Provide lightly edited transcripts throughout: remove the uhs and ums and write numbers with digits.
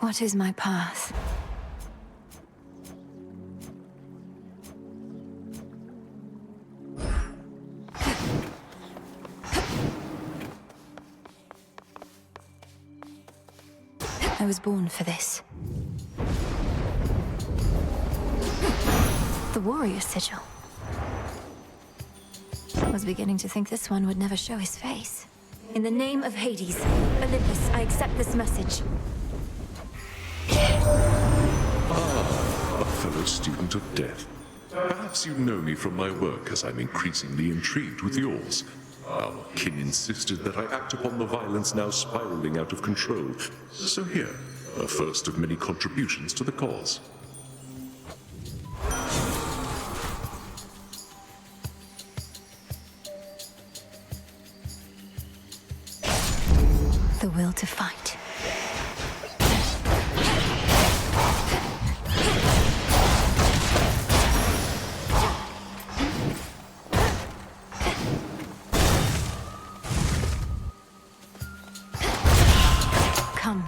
What is my path? I was born for this. The warrior sigil. I was beginning to think this one would never show his face. In the name of Hades, Olympus, I accept this message. Ah, a fellow student of death. Perhaps you know me from my work, as I'm increasingly intrigued with yours. Our kin insisted that I act upon the violence now spiraling out of control. So here, a first of many contributions to the cause. The will to fight. Come.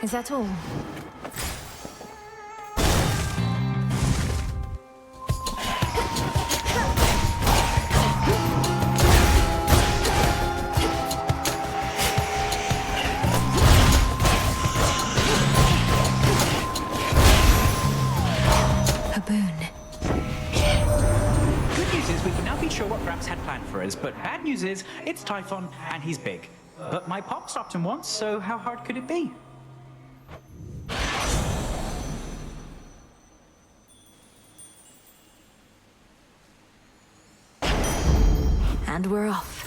Is that all? For us, but bad news is, it's Typhon, and he's big. But my pop stopped him once, so how hard could it be? And we're off.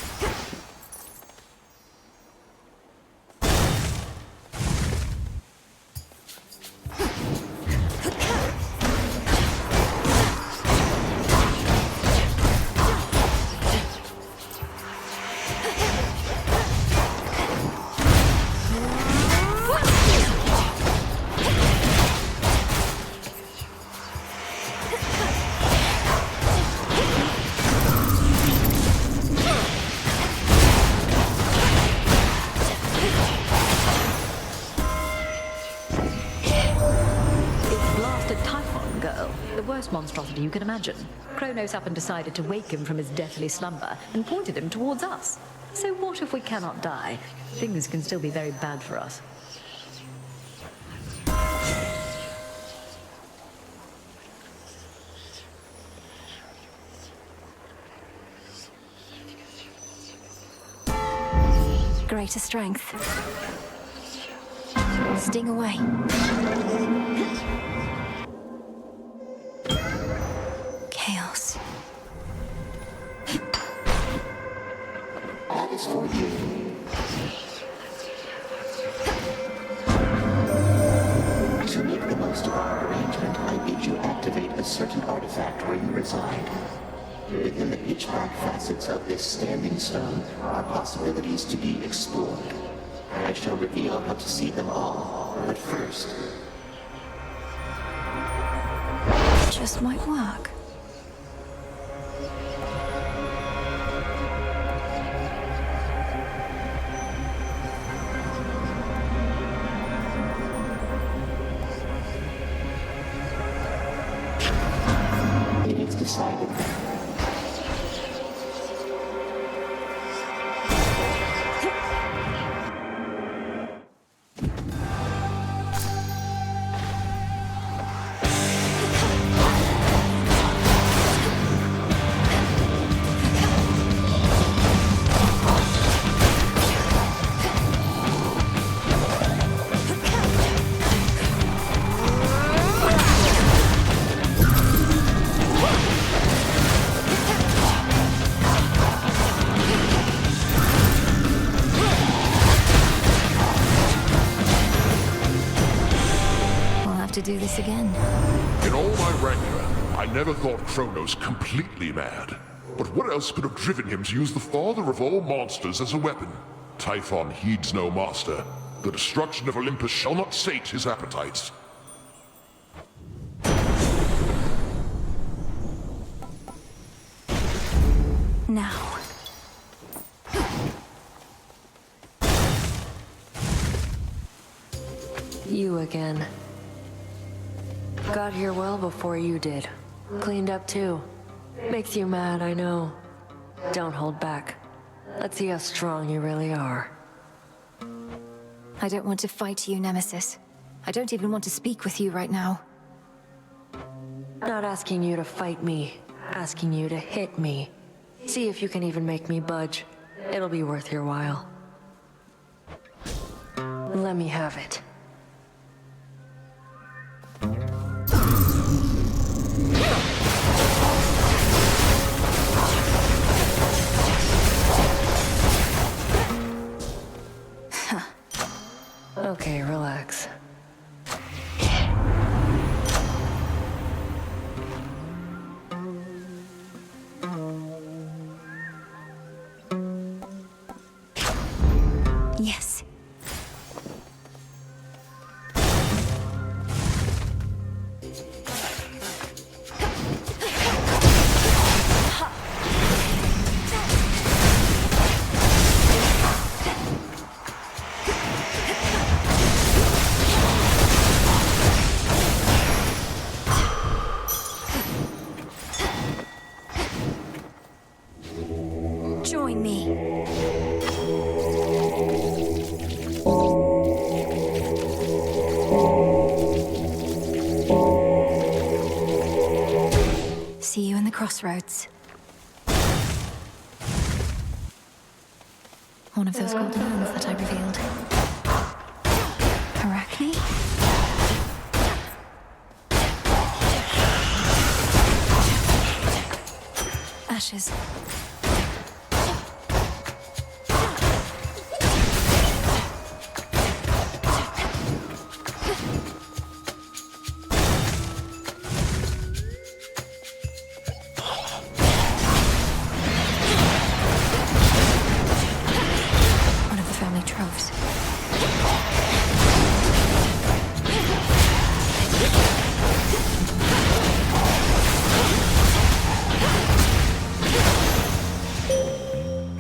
Monstrosity you can imagine. Kronos up and decided to wake him from his deathly slumber and pointed him towards us. So what if we cannot die? Things can still be very bad for us. Greater strength. Sting away. Chaos. That is for you. To make the most of our arrangement, I bid you activate a certain artifact where you reside. Within the pitch-black facets of this standing stone are possibilities to be explored. I shall reveal how to see them all, but first... Just might work. It is decided. To do this again. In all my rancor, I never thought Kronos completely mad. But what else could have driven him to use the father of all monsters as a weapon? Typhon heeds no master. The destruction of Olympus shall not sate his appetites. Now. You again. Got here well before you did. Cleaned up too. Makes you mad, I know. Don't hold back. Let's see how strong you really are. I don't want to fight you, Nemesis. I don't even want to speak with you right now. Not asking you to fight me. Asking you to hit me. See if you can even make me budge. It'll be worth your while. Let me have it. Okay, relax. Yes. Join me. See you in the crossroads. One of those golden hands that I revealed. Arachne? Ashes. One of the family troves.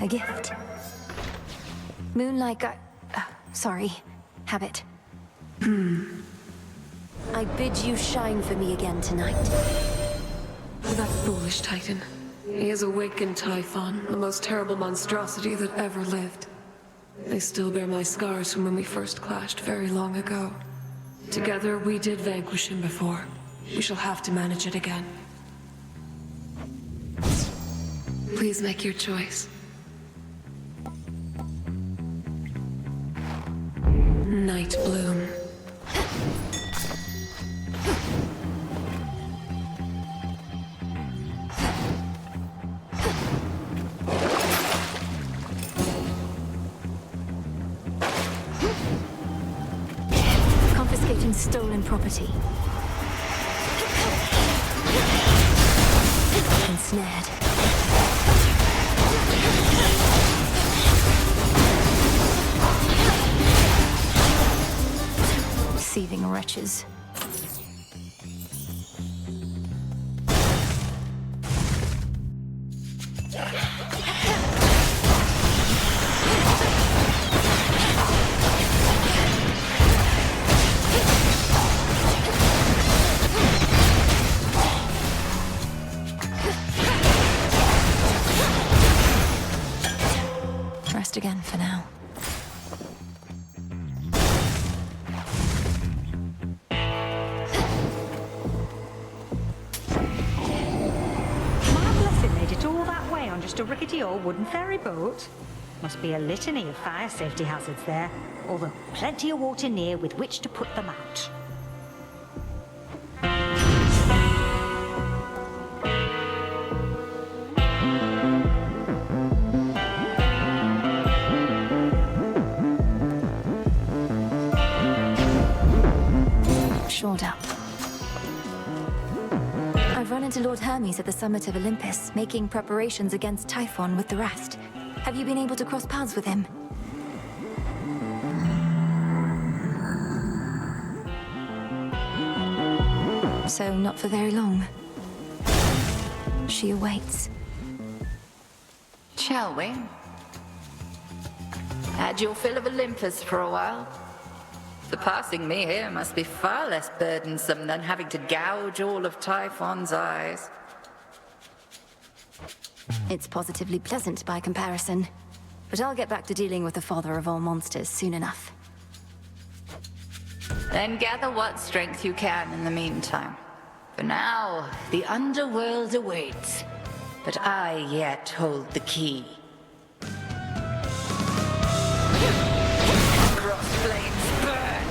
A gift. Moonlight sorry. Habit. I bid you shine for me again tonight. That foolish Titan. He has awakened Typhon, the most terrible monstrosity that ever lived. I still bear my scars from when we first clashed very long ago. Together, we did vanquish him before. We shall have to manage it again. Please make your choice. Night Bloom. Confiscating stolen property. Ensnared. Seething wretches. Rest again for now. Made it all that way on just a rickety old wooden ferry boat. Must be a litany of fire safety hazards there, although plenty of water near with which to put them out. Shored up. I've run into Lord Hermes at the summit of Olympus, making preparations against Typhon with the rest. Have you been able to cross paths with him? So not for very long. She awaits. Shall we? Had your fill of Olympus for a while. Surpassing me here must be far less burdensome than having to gouge all of Typhon's eyes. It's positively pleasant by comparison. But I'll get back to dealing with the father of all monsters soon enough. Then gather what strength you can in the meantime. For now, the underworld awaits. But I yet hold the key. Cross flames burn!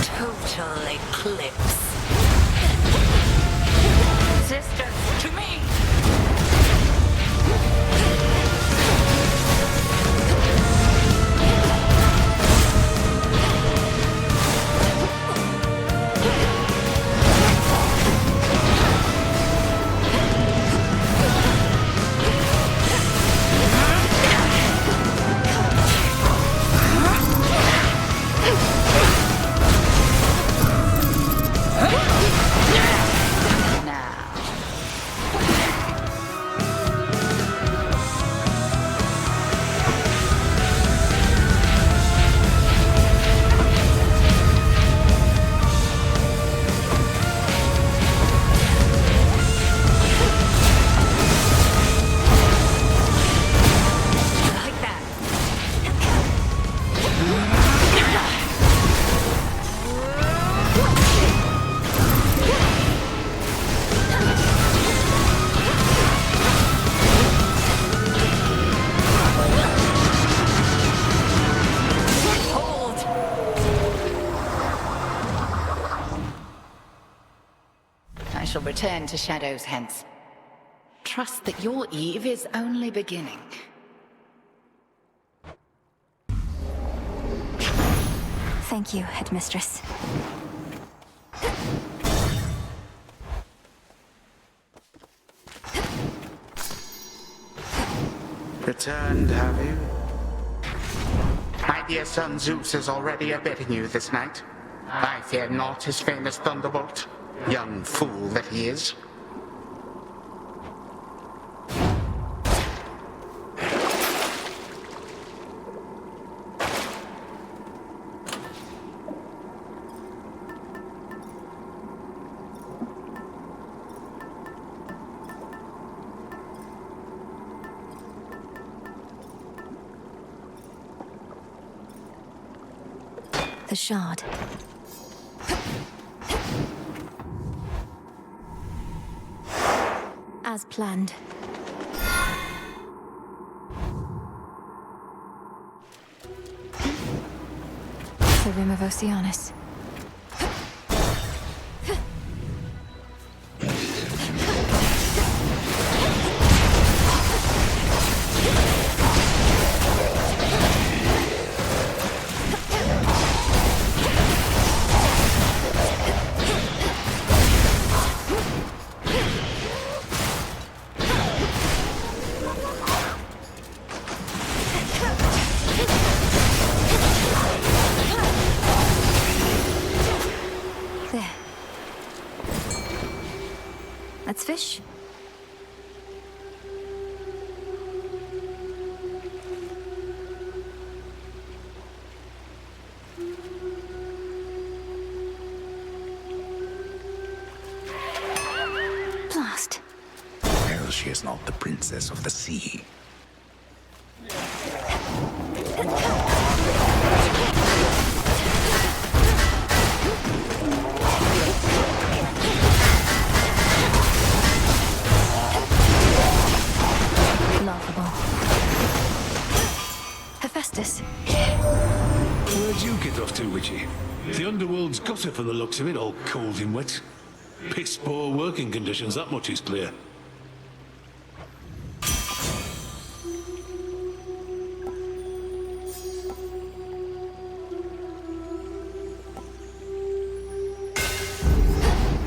Total eclipse. Resistance to me! Return to Shadows hence. Trust that your eve is only beginning. Thank you, Headmistress. Returned, have you? My dear son Zeus is already abetting you this night. I fear not his famous thunderbolt. Young fool that he is. The shard. As planned. The Rim of Oceanus. Let's fish. Blast. Well, she is not the princess of the sea. Hephaestus. Where'd you get off to, Witchy? The underworld's got her from the looks of it, all cold and wet. Piss poor working conditions, that much is clear.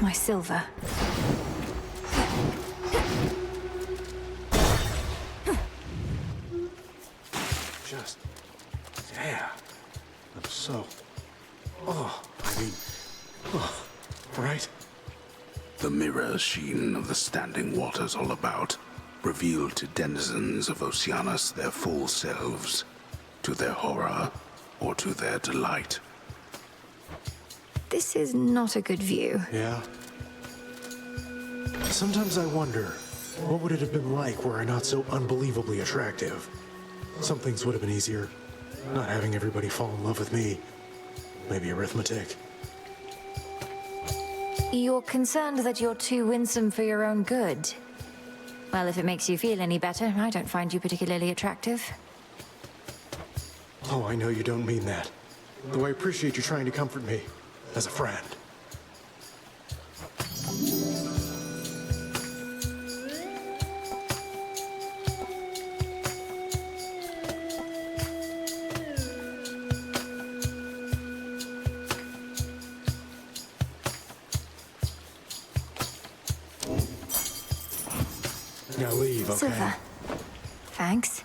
My silver. so. Right? The mirror sheen of the standing waters all about revealed to denizens of Oceanus their full selves, to their horror or to their delight. This is not a good view. Yeah. Sometimes I wonder, what would it have been like were I not so unbelievably attractive? Some things would have been easier. Not having everybody fall in love with me. Maybe arithmetic. You're concerned that you're too winsome for your own good. Well, if it makes you feel any better, I don't find you particularly attractive. Oh, I know you don't mean that. Though I appreciate you trying to comfort me, as a friend. Now leave, okay? Silver. Thanks.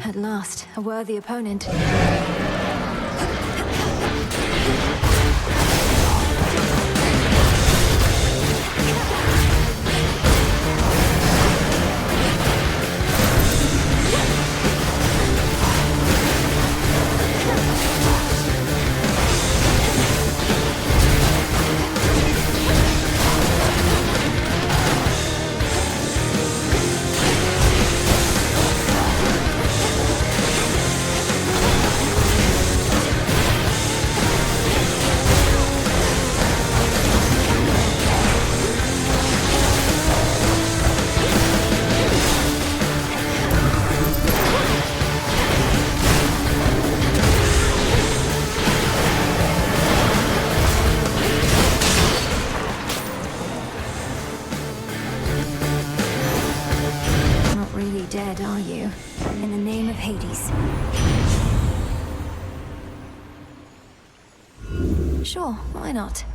At last, a worthy opponent. Dead, are you? In the name of Hades. Sure, why not?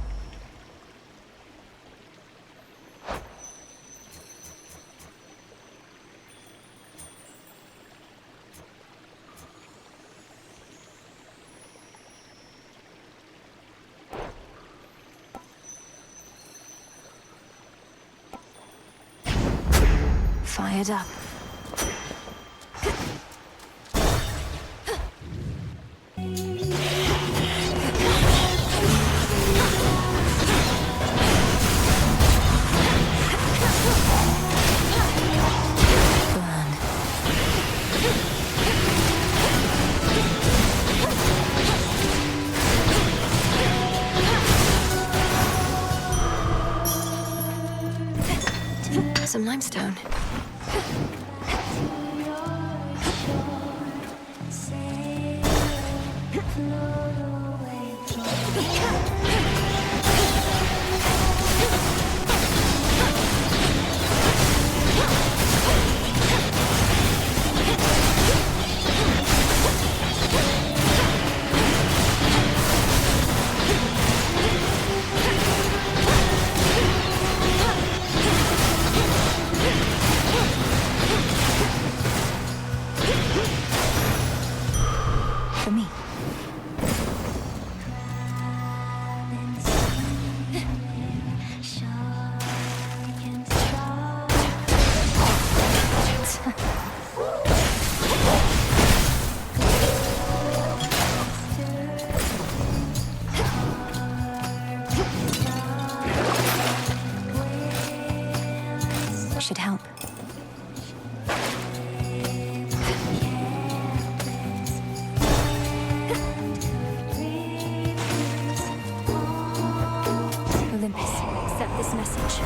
Fired up. Some limestone. For me. Should help. Olympus, accept this message.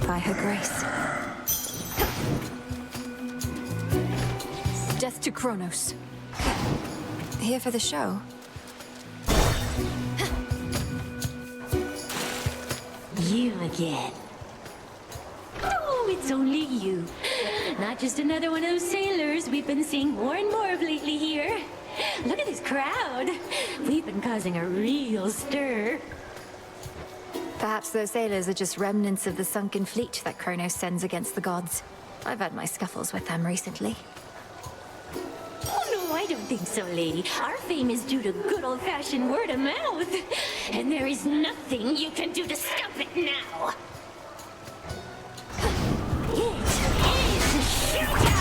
By her grace. Death to Kronos. Here for the show. You again. Oh, it's only you. Not just another one of those sailors we've been seeing more and more of lately here. Look at this crowd. We've been causing a real stir. Perhaps those sailors are just remnants of the sunken fleet that Kronos sends against the gods. I've had my scuffles with them recently. Oh, no, I don't think so, lady. Our fame is due to good old-fashioned word of mouth. And there is nothing you can do to stop it now. It is showtime!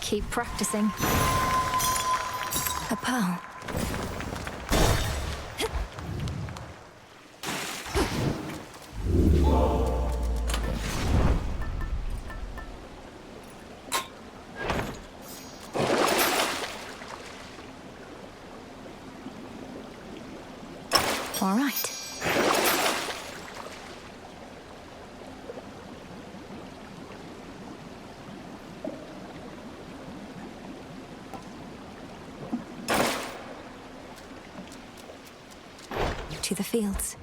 Keep practicing. A pearl. All right. To the fields.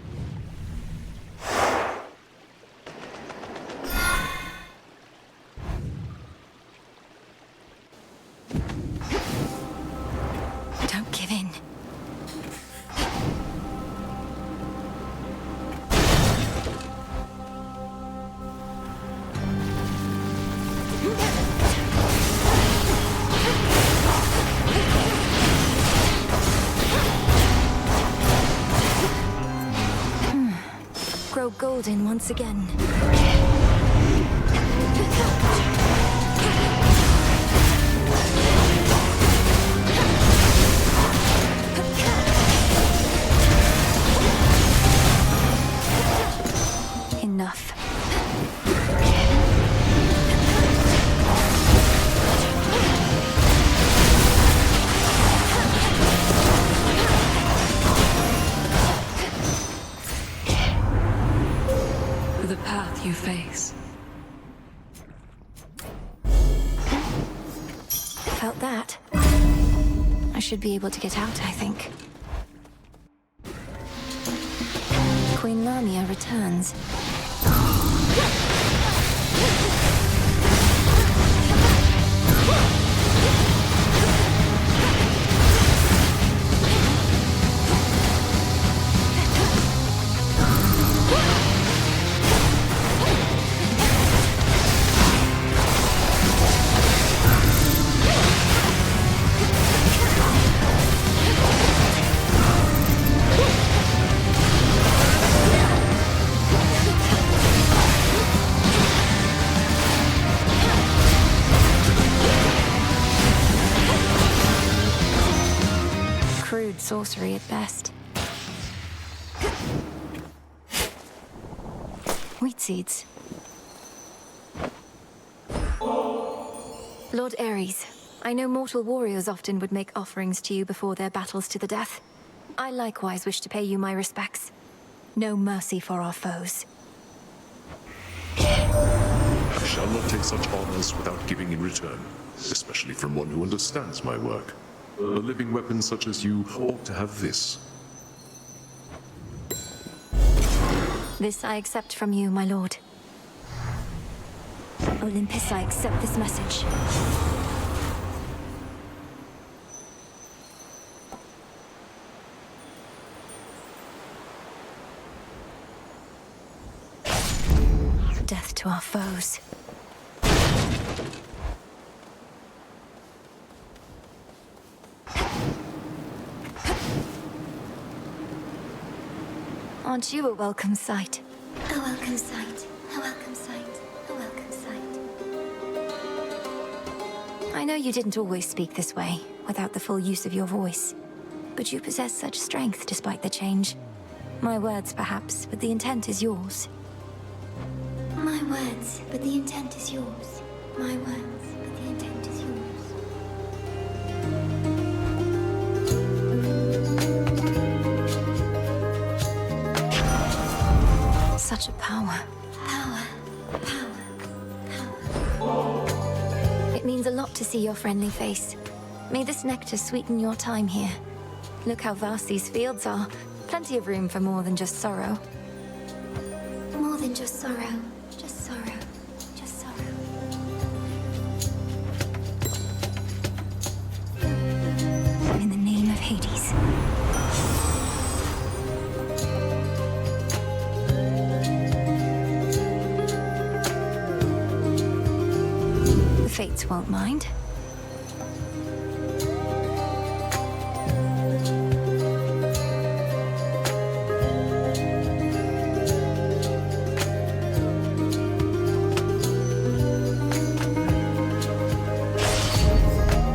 Don't give in. Grow golden once again. Enough. The path you face. Felt that. I should be able to get out, I think. Queen Lamia returns. sorcery at best. Wheat seeds. Lord Ares, I know mortal warriors often would make offerings to you before their battles to the death. I likewise wish to pay you my respects. No mercy for our foes. I shall not take such honors without giving in return, especially from one who understands my work. A living weapon such as you ought to have this. This I accept from you, my lord. Olympus, I accept this message. Death to our foes. Aren't you a welcome sight? A welcome sight. A welcome sight. A welcome sight. I know you didn't always speak this way, without the full use of your voice. But you possess such strength despite the change. My words, perhaps, but the intent is yours. My words, but the intent is yours. My words, but the intent is yours. Such a power. Power. It means a lot to see your friendly face. May this nectar sweeten your time here. Look how vast these fields are. Plenty of room for more than just sorrow. More than just sorrow. Just sorrow. Just sorrow. In the name of Hades. The Fates won't mind.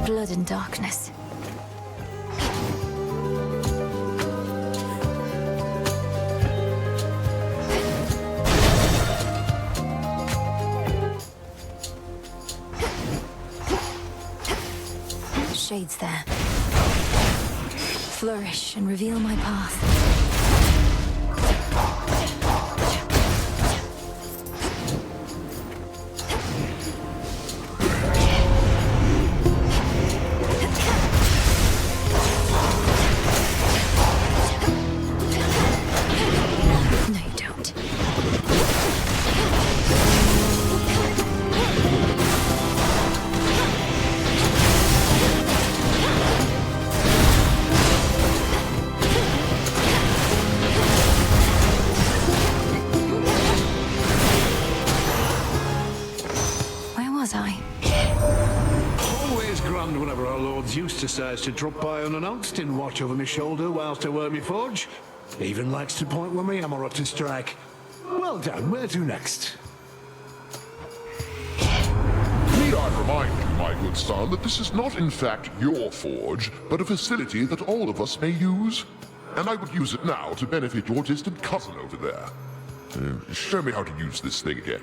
Blood and darkness. Shades there. Flourish and reveal my path. No, you don't. Where was I? Always grand whenever our Lord Zeus decides to drop by unannounced and watch over my shoulder whilst I work me forge. Even likes to point when my hammer up to strike. Well done, where to next? Need I remind you, my good son, that this is not in fact your forge, but a facility that all of us may use? And I would use it now to benefit your distant cousin over there. Show me how to use this thing again.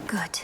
Good.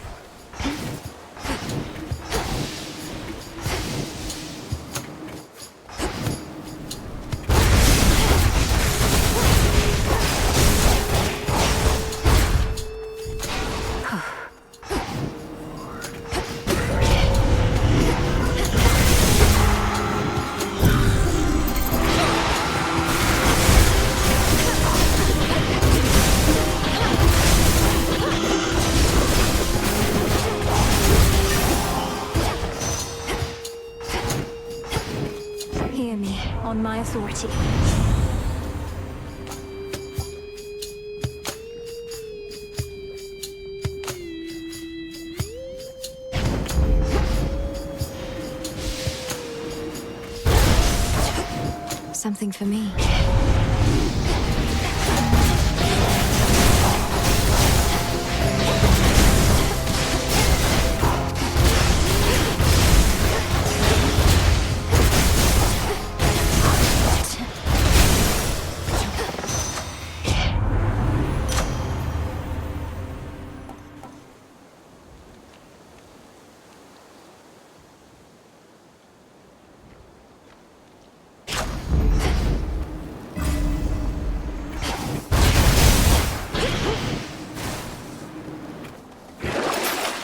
Hear me, on my authority. something for me.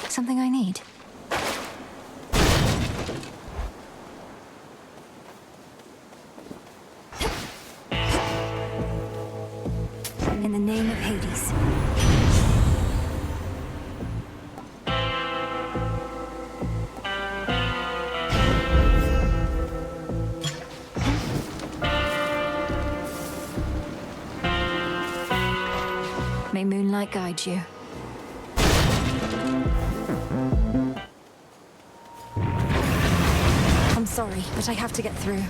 Something I need. In the name of Hades. May moonlight guide you. I'm sorry, but I have to get through.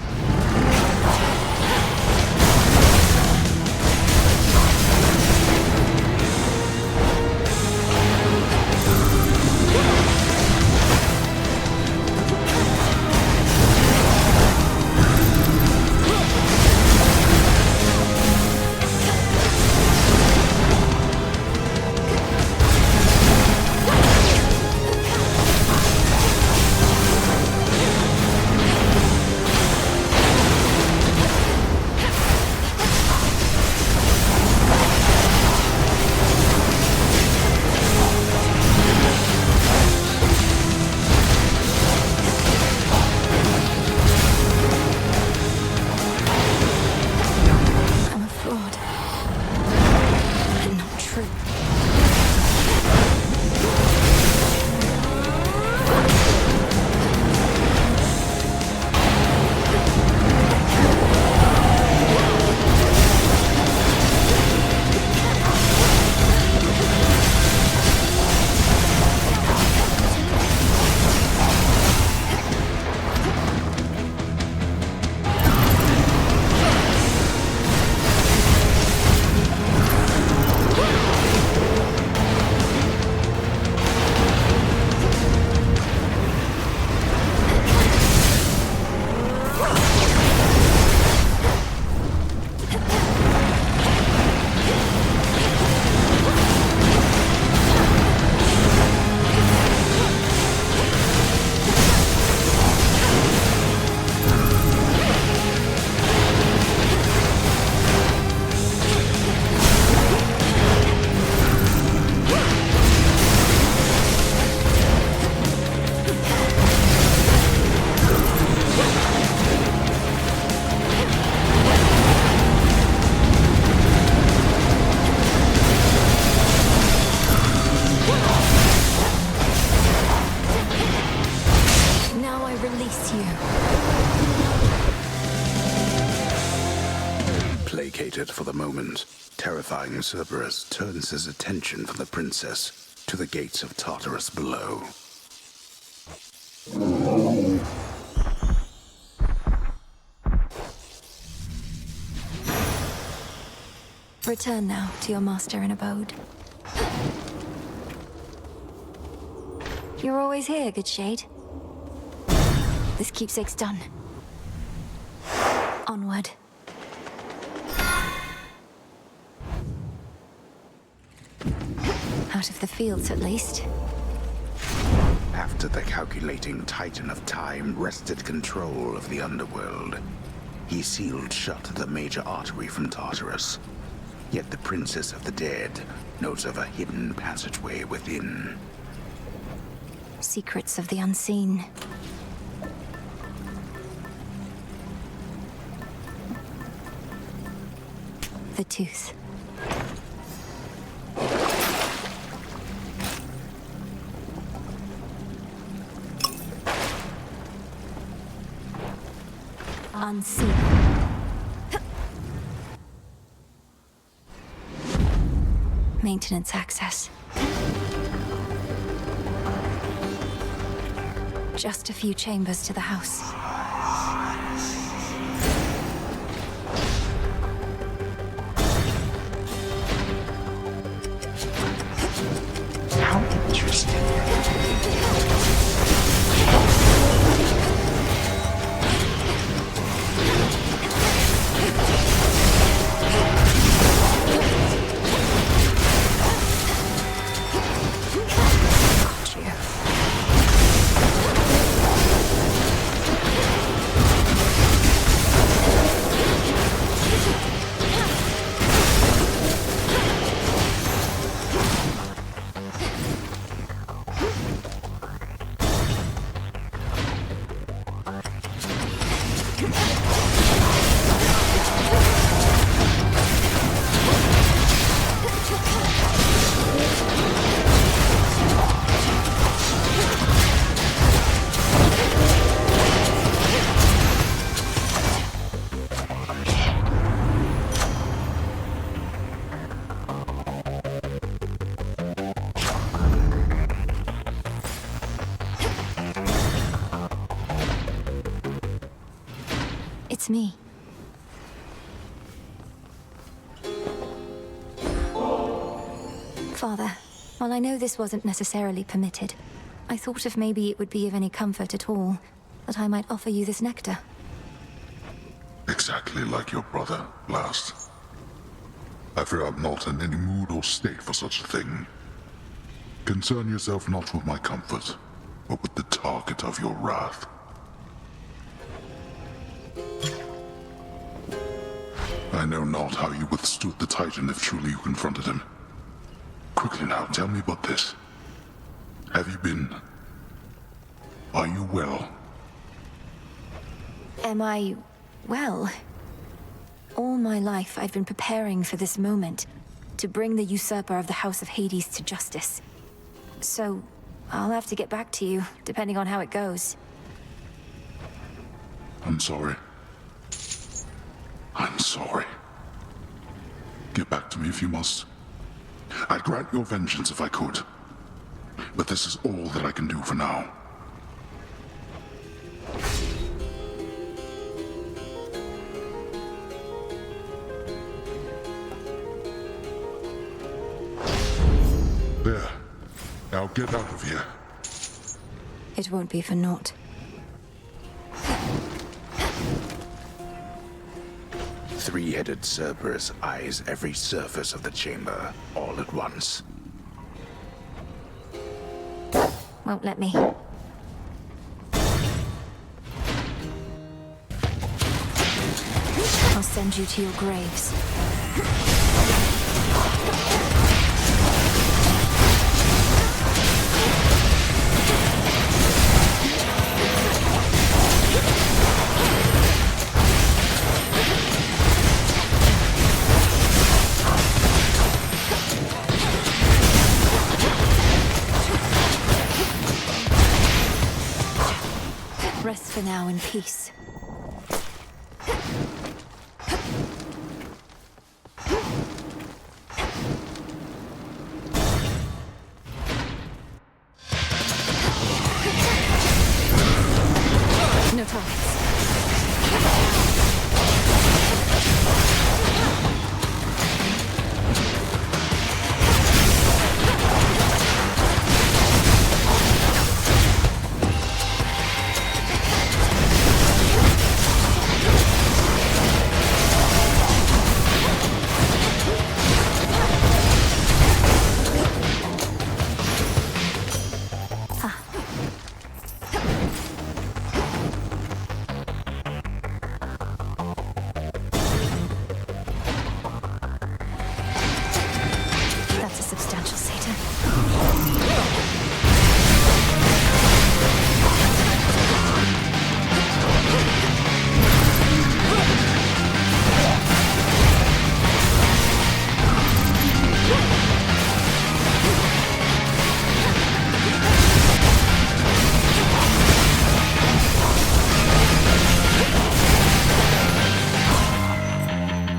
Placated for the moment, terrifying Cerberus turns his attention from the princess to the gates of Tartarus below. Return now to your master and abode. You're always here, good shade. This keepsake's done. Onward. Out of the fields, at least. After the calculating Titan of Time wrested control of the underworld, he sealed shut the major artery from Tartarus. Yet the Princess of the Dead knows of a hidden passageway within. Secrets of the unseen. The tooth. Unseen. Maintenance access. Just a few chambers to the house. lost. It's me. Father, while I know this wasn't necessarily permitted, I thought if maybe it would be of any comfort at all, that I might offer you this nectar. Exactly like your brother, last. I fear I'm not in any mood or state for such a thing. Concern yourself not with my comfort, but with the target of your wrath. I know not how you withstood the Titan if truly you confronted him. Quickly now, tell me about this. Have you been... Are you well? Am I... well? All my life I've been preparing for this moment, to bring the usurper of the House of Hades to justice. So, I'll have to get back to you, depending on how it goes. I'm sorry. I'm sorry. Get back to me if you must. I'd grant your vengeance if I could. But this is all that I can do for now. There. Now get out of here. It won't be for naught. Three-headed Cerberus eyes every surface of the chamber, all at once. Won't let me. I'll send you to your graves. Rest for now in peace. No targets. That's a substantial Satan.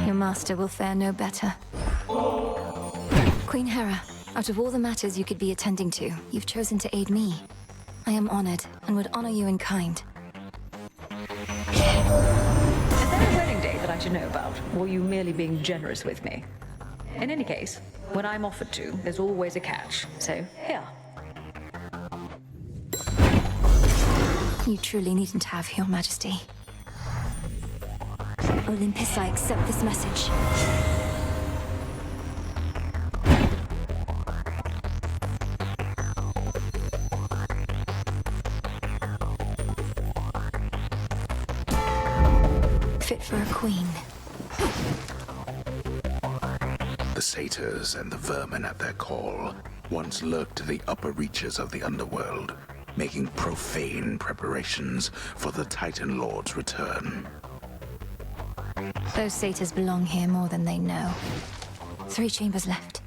Your master will fare no better. Queen Hera, out of all the matters you could be attending to, you've chosen to aid me. I am honored and would honor you in kind. Is there a wedding day that I should know about, or are you merely being generous with me? In any case, when I'm offered to, there's always a catch, so here. You truly needn't have, Your Majesty. Olympus, I accept this message. Fit for a queen. The satyrs and the vermin at their call once lurked in the upper reaches of the underworld, making profane preparations for the Titan Lord's return. Those satyrs belong here more than they know. 3 chambers left.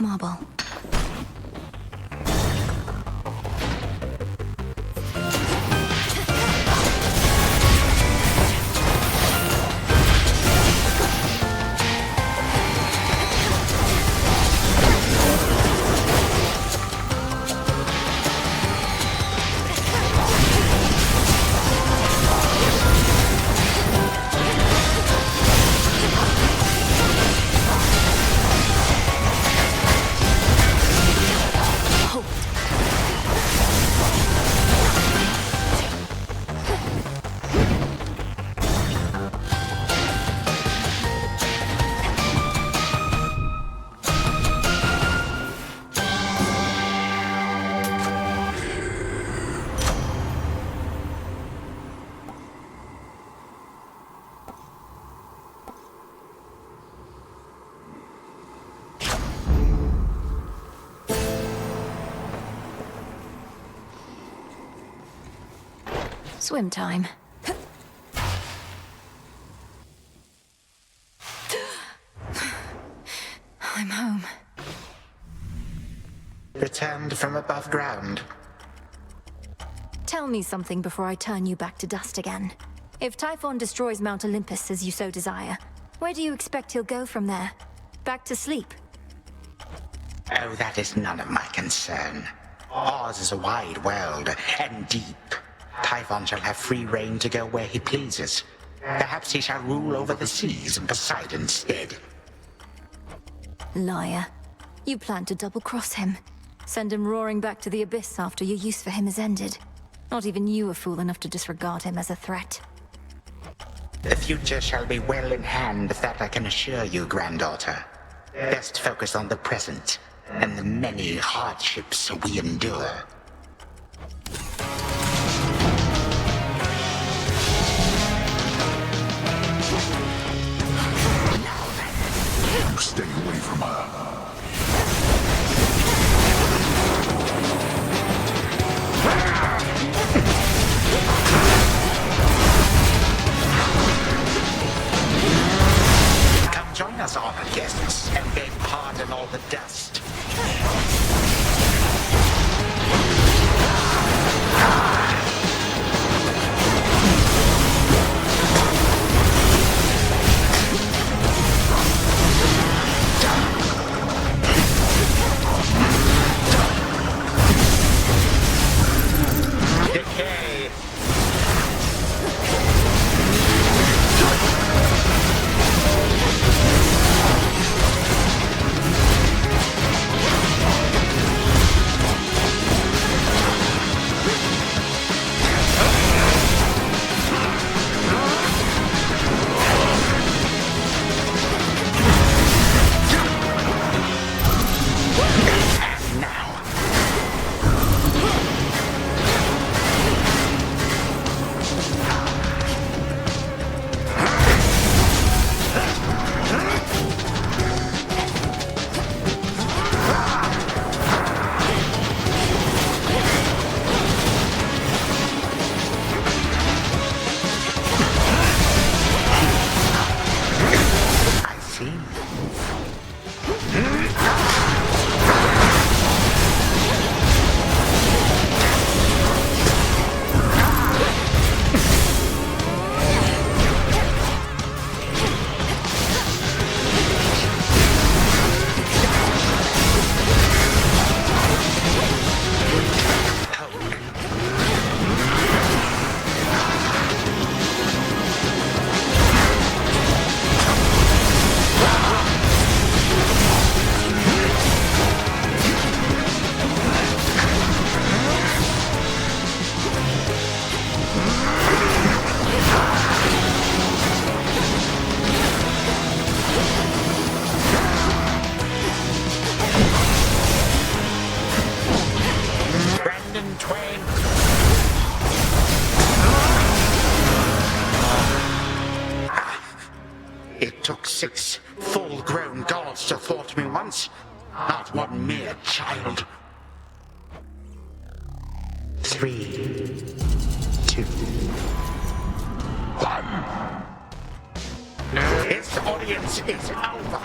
Marble. Swim time. I'm home. Returned from above ground. Tell me something before I turn you back to dust again. If Typhon destroys Mount Olympus as you so desire, where do you expect he'll go from there? Back to sleep? Oh, that is none of my concern. Ours is a wide world, and deep. Typhon shall have free reign to go where he pleases. Perhaps he shall rule over the seas in Poseidon's stead. Liar. You plan to double-cross him. Send him roaring back to the abyss after your use for him is ended. Not even you are fool enough to disregard him as a threat. The future shall be well in hand, that I can assure you, granddaughter. Best focus on the present, and the many hardships we endure. Stay away from her. Come join us, honored guests, and beg pardon all the dust. took 6 full-grown gods to thwart me once, not one mere child. 3, 2, 1. His audience is over.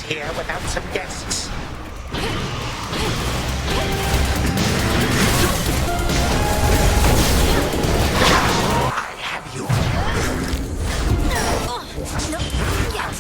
Here without some guests. I have you. Not yet.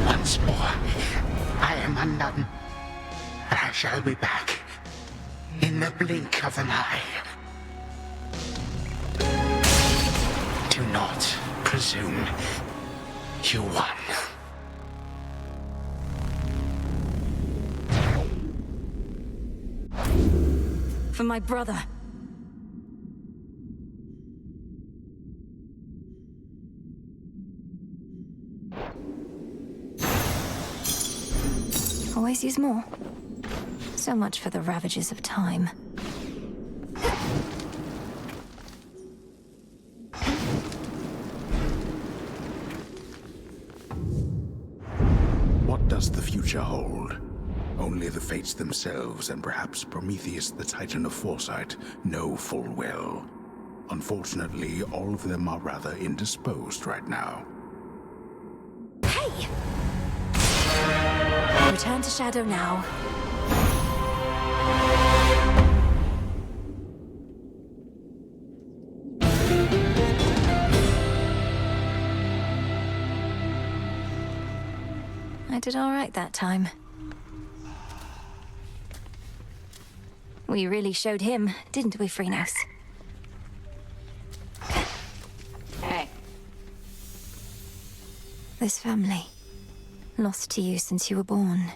Once more, I am undone, and I shall be back in the blink of an eye. Do not presume you won. For my brother. Always use more. So much for the ravages of time. What does the future hold? Only the fates themselves and perhaps Prometheus, the Titan of Foresight, know full well. Unfortunately, all of them are rather indisposed right now. Hey! Return to Shadow now. I did all right that time. We really showed him, didn't we, Freenos? Hey. This family, lost to you since you were born.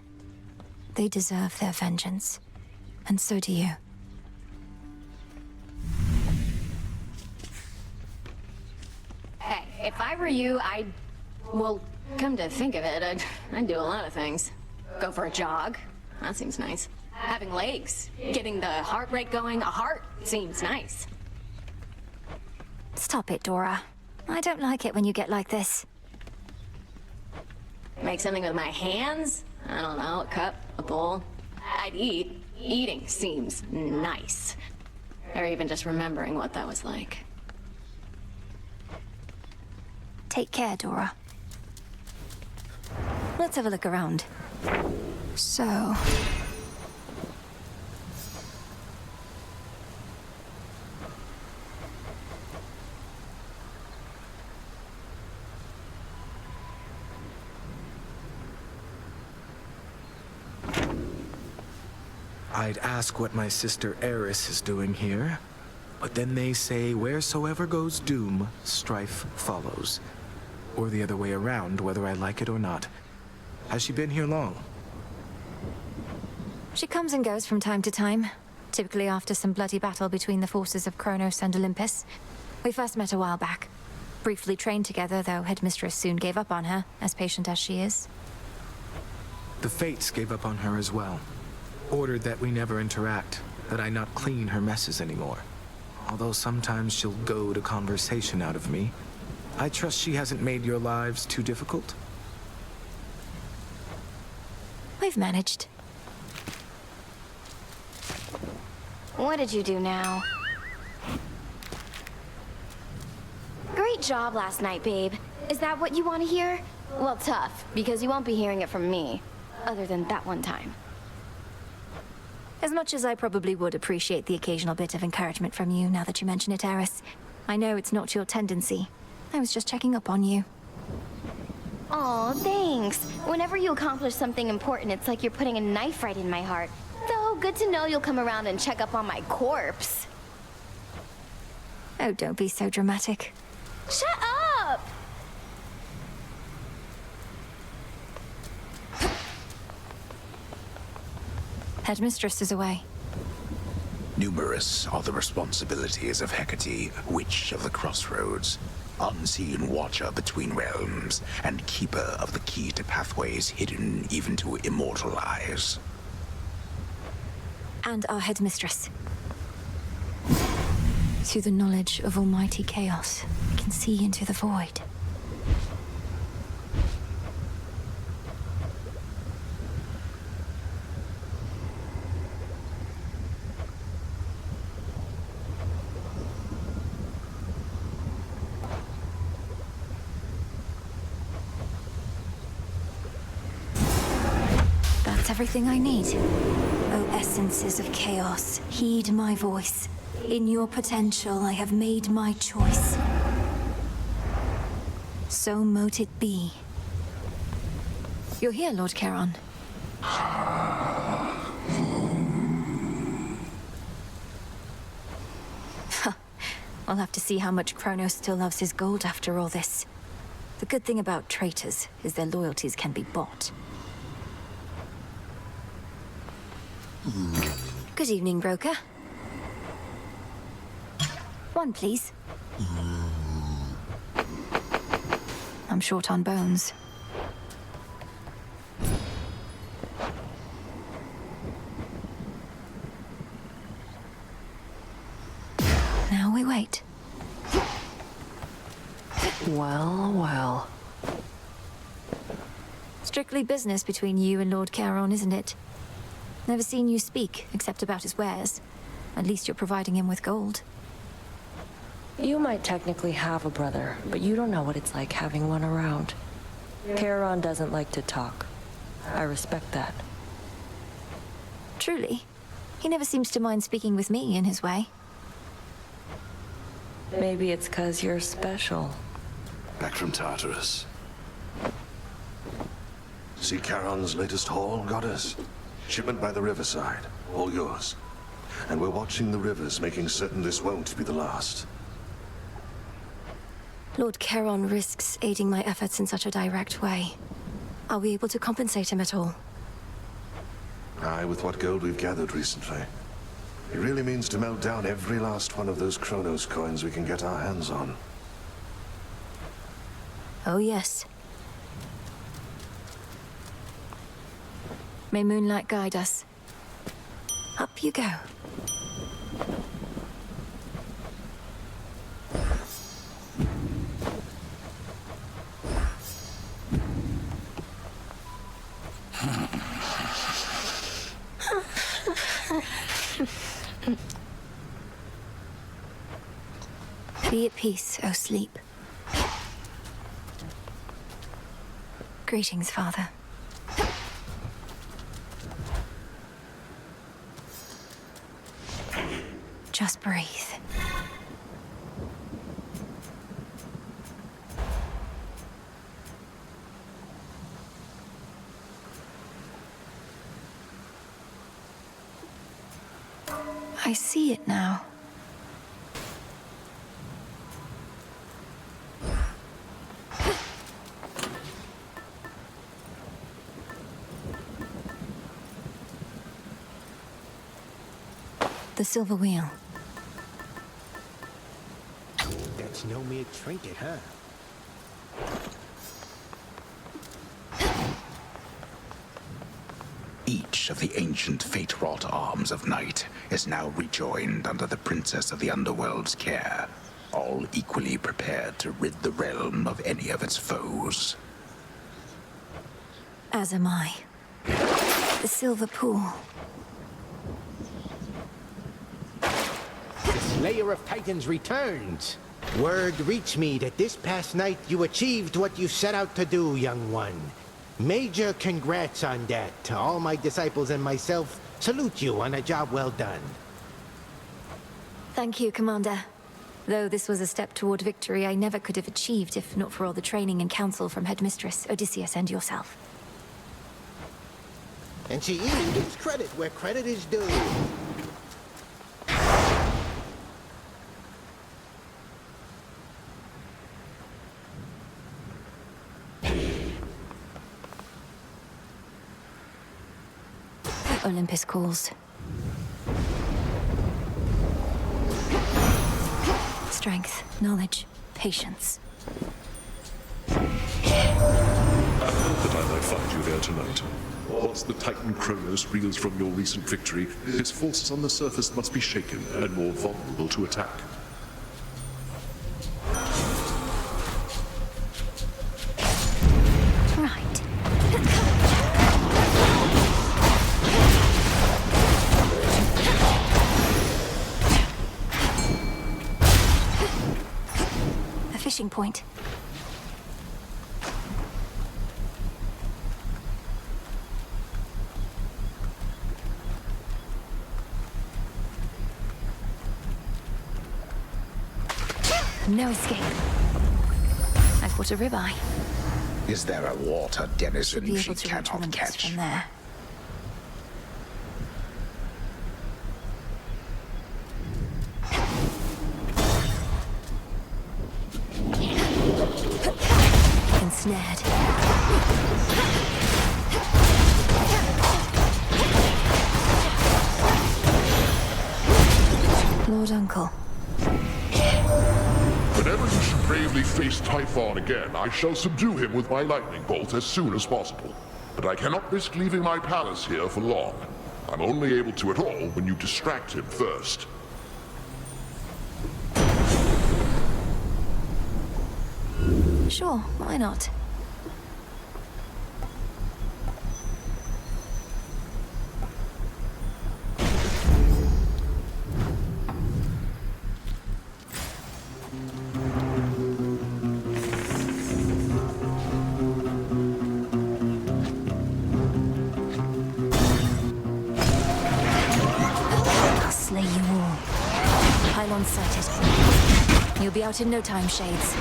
They deserve their vengeance, and so do you. Hey, if I were you, well, come to think of it, I'd do a lot of things. Go for a jog. That seems nice. having legs, getting the heart rate going. A heart seems nice. Stop it, Dora. I don't like it when you get like this. Make something with my hands? I don't know, a cup, a bowl. I'd eat. Eating seems nice. Or even just remembering what that was like. Take care, Dora. Let's have a look around. So... I'd ask what my sister Eris is doing here, but then they say wheresoever goes doom, strife follows. Or the other way around, whether I like it or not. Has she been here long? She comes and goes from time to time, typically after some bloody battle between the forces of Kronos and Olympus. We first met a while back. Briefly trained together, though Headmistress soon gave up on her, as patient as she is. The Fates gave up on her as well. Ordered that we never interact, that I not clean her messes anymore. Although sometimes she'll goad a conversation out of me. I trust she hasn't made your lives too difficult? We've managed. What did you do now? Great job last night, babe. Is that what you want to hear? Well, tough, because you won't be hearing it from me. Other than that one time. As much as I probably would appreciate the occasional bit of encouragement from you, now that you mention it, Eris, I know it's not your tendency. I was just checking up on you. Aw, thanks. Whenever you accomplish something important, it's like you're putting a knife right in my heart. Though, good to know you'll come around and check up on my corpse. Oh, don't be so dramatic. Shut up! Headmistress is away. Numerous are the responsibilities of Hecate, Witch of the Crossroads, unseen watcher between realms, and keeper of the key to pathways hidden even to immortal eyes. And our headmistress. Through the knowledge of almighty chaos, we can see into the void. That's everything I need. O essences of chaos, heed my voice. In your potential, I have made my choice. So mote it be. You're here, Lord Charon. I'll have to see how much Kronos still loves his gold after all this. The good thing about traitors is their loyalties can be bought. Good evening, broker. One, please. I'm short on bones. Now we wait. Well, well. Strictly business between you and Lord Charon, isn't it? Never seen you speak, except about his wares. At least you're providing him with gold. You might technically have a brother, but you don't know what it's like having one around. Charon doesn't like to talk. I respect that. Truly. He never seems to mind speaking with me in his way. Maybe it's 'cause you're special. Back from Tartarus. See Charon's latest haul, goddess? Shipment by the riverside. All yours. And we're watching the rivers, making certain this won't be the last. Lord Charon risks aiding my efforts in such a direct way. Are we able to compensate him at all? Aye, with what gold we've gathered recently. He really means to melt down every last one of those Kronos coins we can get our hands on. Oh, yes. May moonlight guide us. Up you go. Be at peace, O sleep. Greetings, Father. Just breathe. I see it now. The silver wheel. That's no mere trinket, huh? Each of the ancient fate-wrought arms of night is now rejoined under the Princess of the Underworld's care, all equally prepared to rid the realm of any of its foes. As am I. The silver pool. The Slayer of Titans returns. Word reached me that this past night you achieved what you set out to do, young one. Major congrats on that. All my disciples and myself salute you on a job well done. Thank you, Commander. Though this was a step toward victory I never could have achieved if not for all the training and counsel from Headmistress, Odysseus, and yourself. And she even gives credit where credit is due. Olympus calls. Strength, knowledge, patience. I hope that I might find you there tonight. Once the Titan Kronos reels from your recent victory, his forces on the surface must be shaken and more vulnerable to attack. Right. A fishing point. No escape. I've got a ribeye. Is there a water denizen Be she able to reach cannot Olympus catch? from there. Ensnared. Lord Uncle. Whenever you should bravely face Typhon again, I shall subdue him with my lightning bolt as soon as possible. But I cannot risk leaving my palace here for long. I'm only able to at all when you distract him first. Sure, why not? I'll slay you all. Pylon sighted. You'll be out in no time, Shades.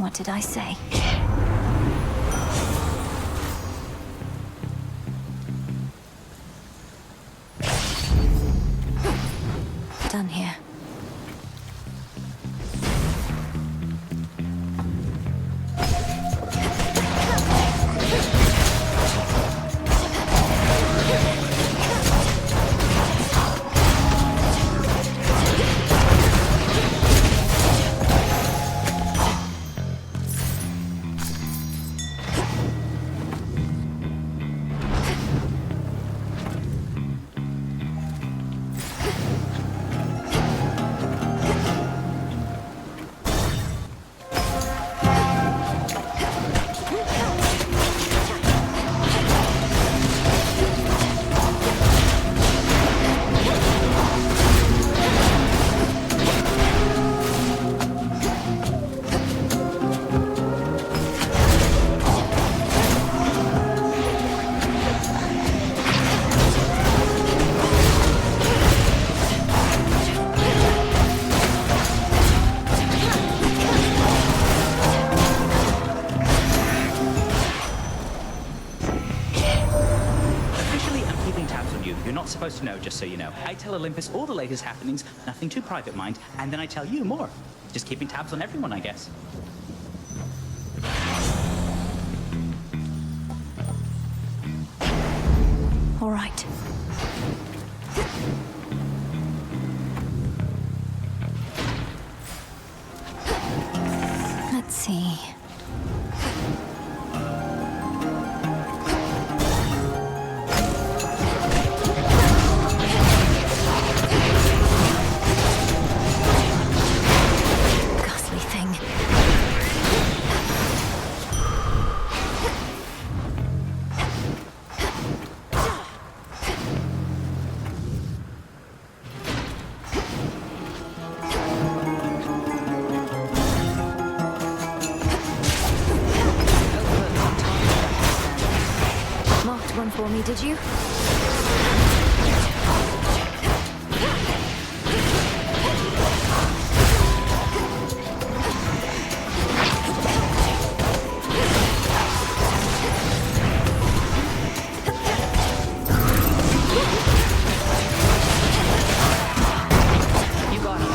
What did I say? Done here. You're not supposed to know, just so you know. I tell Olympus all the latest happenings, nothing too private, mind, and then I tell you more. Just keeping tabs on everyone, I guess. All right. Let's see. Ghastly thing. Marked one for me, did you? You got him.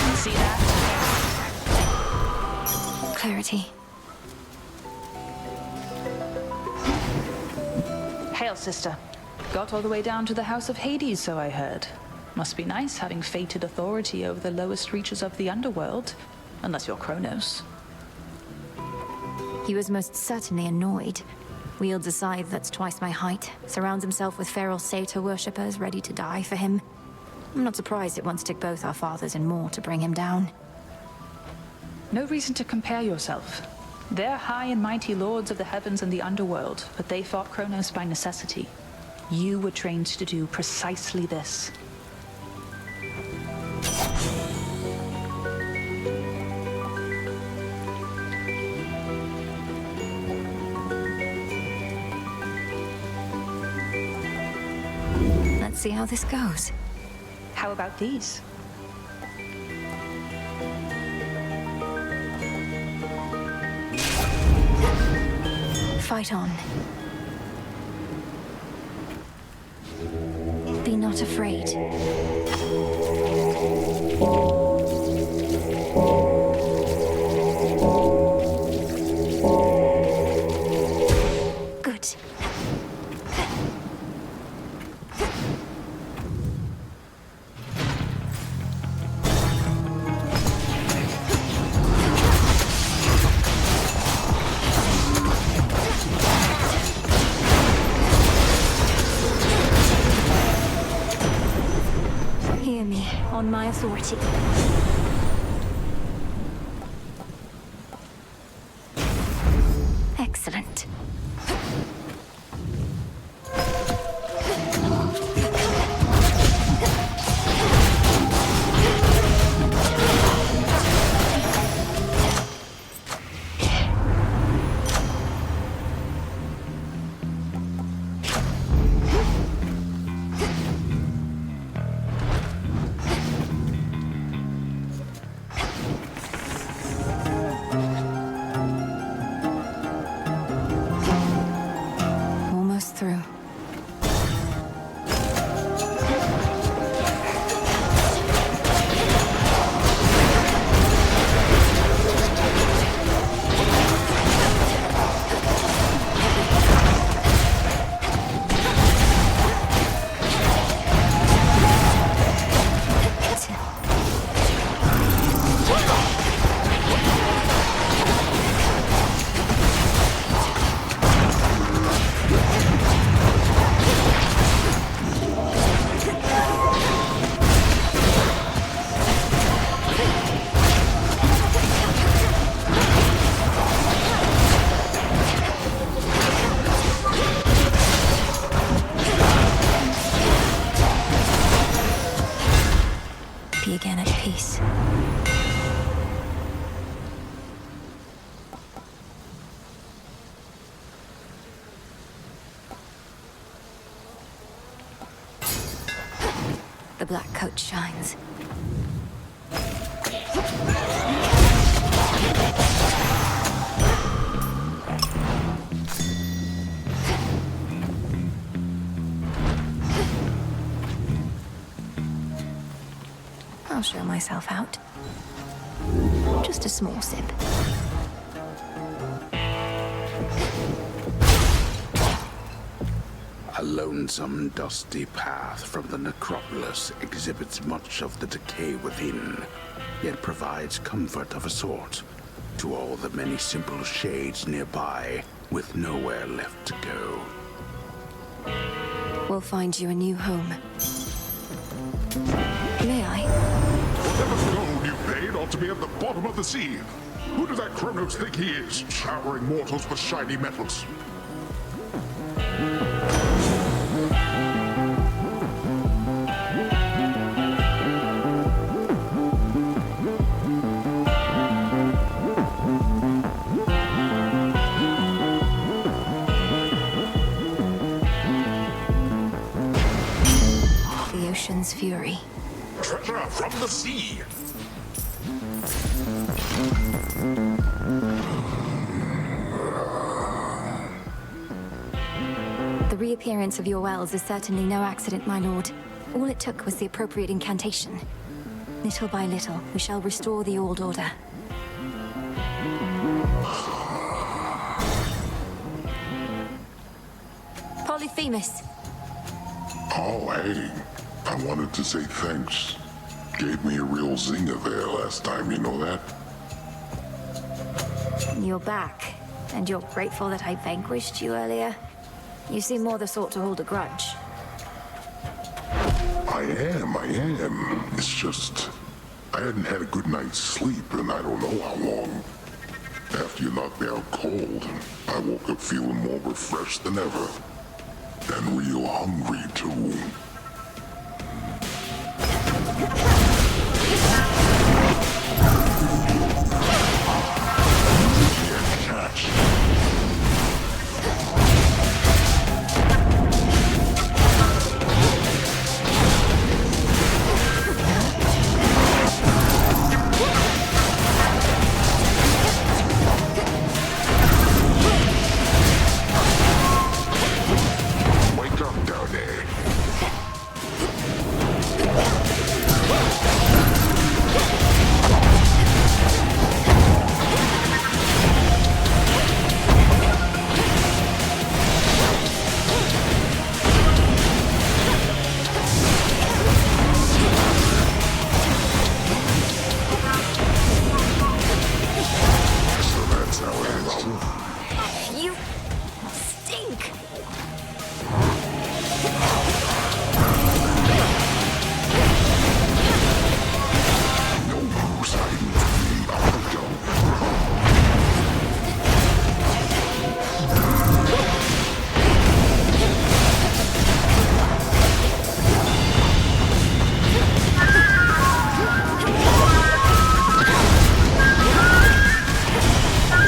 You see that? Clarity. Hail, sister. Got all the way down to the House of Hades, so I heard. Must be nice having fated authority over the lowest reaches of the underworld. Unless you're Kronos. He was most certainly annoyed. Wields a scythe that's twice my height, surrounds himself with feral satyr worshippers ready to die for him. I'm not surprised it once took both our fathers and more to bring him down. No reason to compare yourself. They're high and mighty lords of the heavens and the underworld, but they fought Kronos by necessity. You were trained to do precisely this. Let's see how this goes. How about these? Fight on. Be not afraid. Good. Hear me, on my authority. Excellent. Almost through. Be again at peace. The black coat shines. I'll show myself out. Just a small sip. A lonesome, dusty path from the necropolis exhibits much of the decay within, yet provides comfort of a sort to all the many simple shades nearby with nowhere left to go. We'll find you a new home. May I? Whatever gold you paid ought to be at the bottom of the sea. Who does that Kronos think he is, showering mortals with shiny metals? The ocean's fury. Treasure from the sea! The reappearance of your wells is certainly no accident, my lord. All it took was the appropriate incantation. Little by little, we shall restore the old order. Polyphemus! Oh, hey. I wanted to say thanks. Gave me a real zinger there last time, you know that? You're back, and you're grateful that I vanquished you earlier? You seem more the sort to hold a grudge. I am. It's just, I hadn't had a good night's sleep in I don't know how long. After you knocked me out cold, I woke up feeling more refreshed than ever. And real hungry, too. Wake up down there. So that's how it is. You stink! No use hiding from me. I'll go.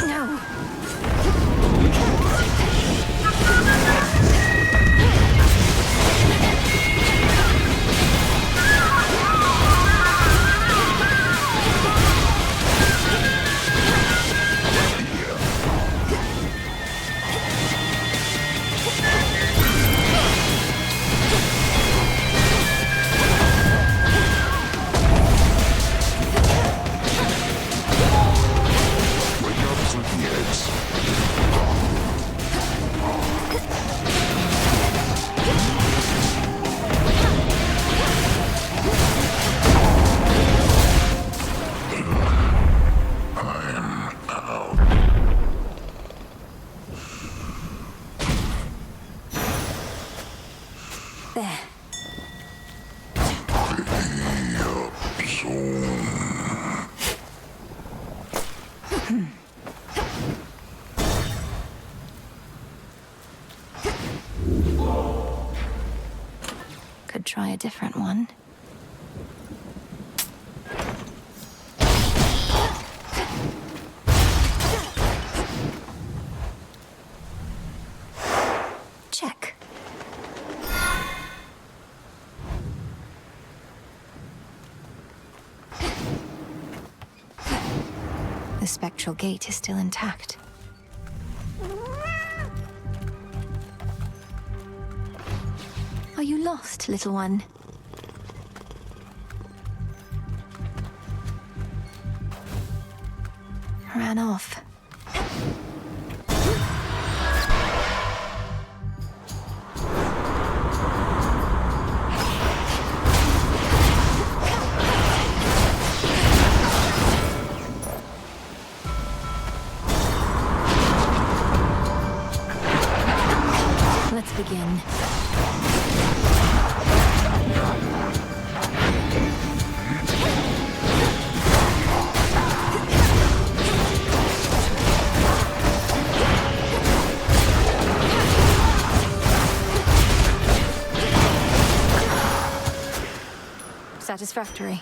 No! Wake up, sleepyheads. I'm out. There. Pick me up soon. Could try a different one. Check. The spectral gate is still intact. Are you lost, little one? Ran off. Let's begin. Satisfactory.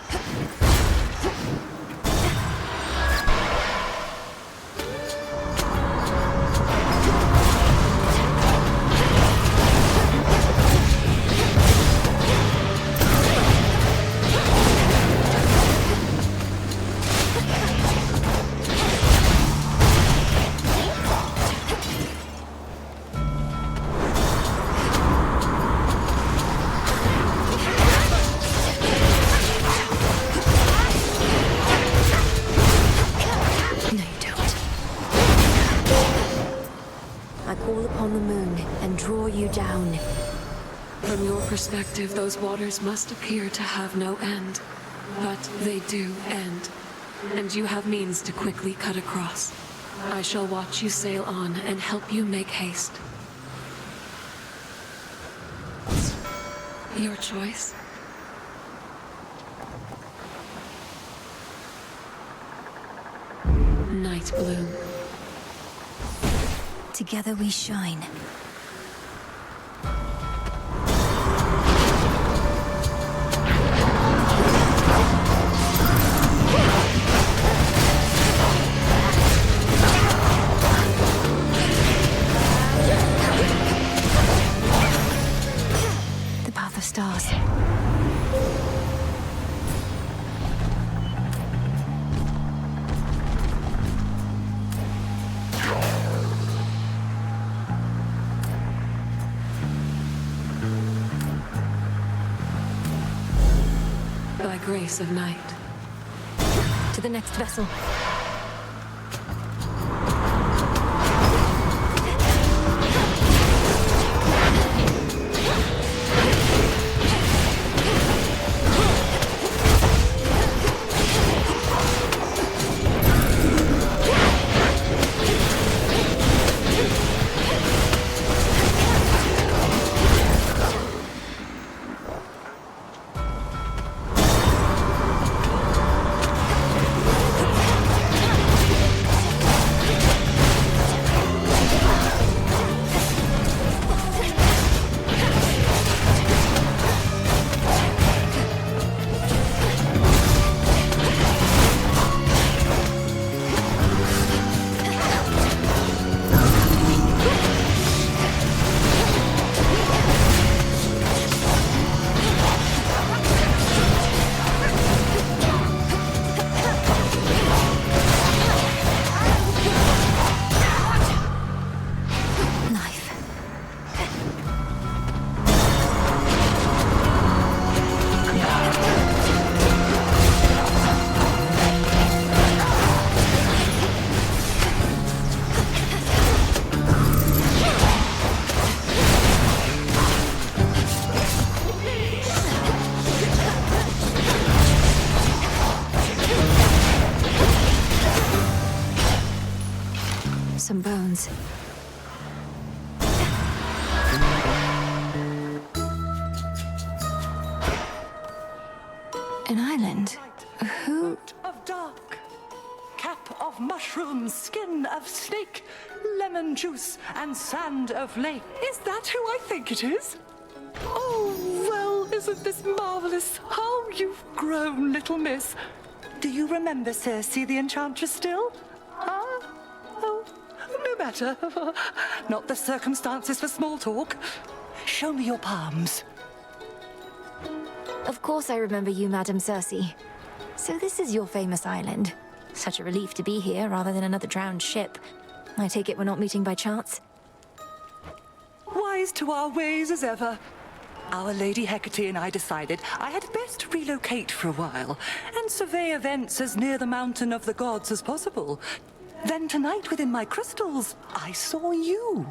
From your perspective, those waters must appear to have no end. But they do end. And you have means to quickly cut across. I shall watch you sail on and help you make haste. Your choice. Night Bloom. Together we shine. The path of stars. By grace of night. To the next vessel. Some bones. An island? Who? Of dark, cap of mushrooms, skin of snake, lemon juice, and sand of lake. Is that who I think it is? Oh, well, isn't this marvelous? How you've grown, little miss. Do you remember Circe the Enchantress still? Huh? Oh, no matter. Not the circumstances for small talk. Show me your palms. Of course I remember you, Madam Circe. So this is your famous island. Such a relief to be here rather than another drowned ship. I take it we're not meeting by chance? Wise to our ways as ever. Our Lady Hecate and I decided I had best relocate for a while and survey events as near the mountain of the gods as possible. Then tonight within my crystals, I saw you.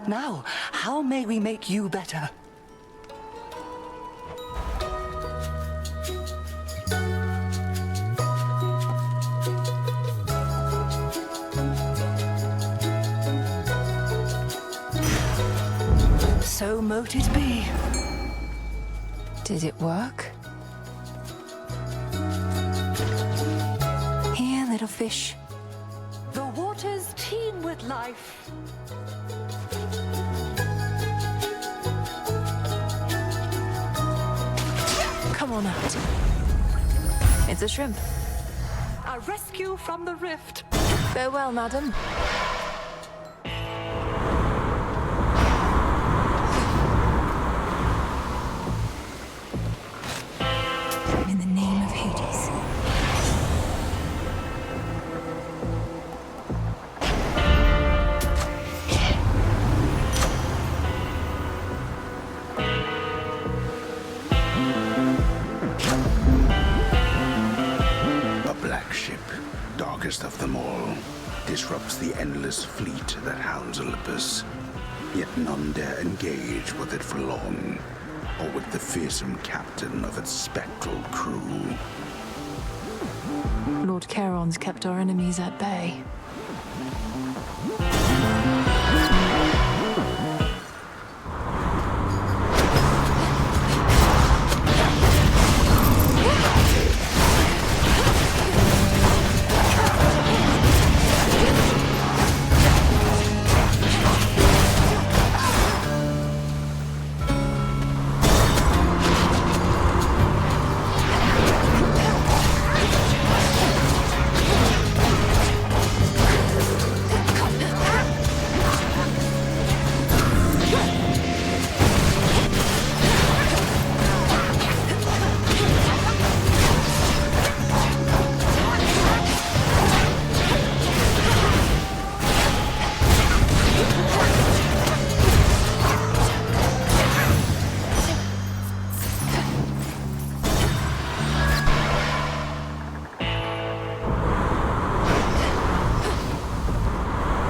Now, how may we make you better? So mote it be. Did it work? Here, little fish. The waters teem with life. Come on out. It's a shrimp. A rescue from the rift. Farewell, madam. In the name of Hades. A black ship, darkest of them all, disrupts the endless fleet that hounds Olympus. Yet none dare engage with it for long, or with the fearsome captain of its spectral crew. Lord Charon's kept our enemies at bay.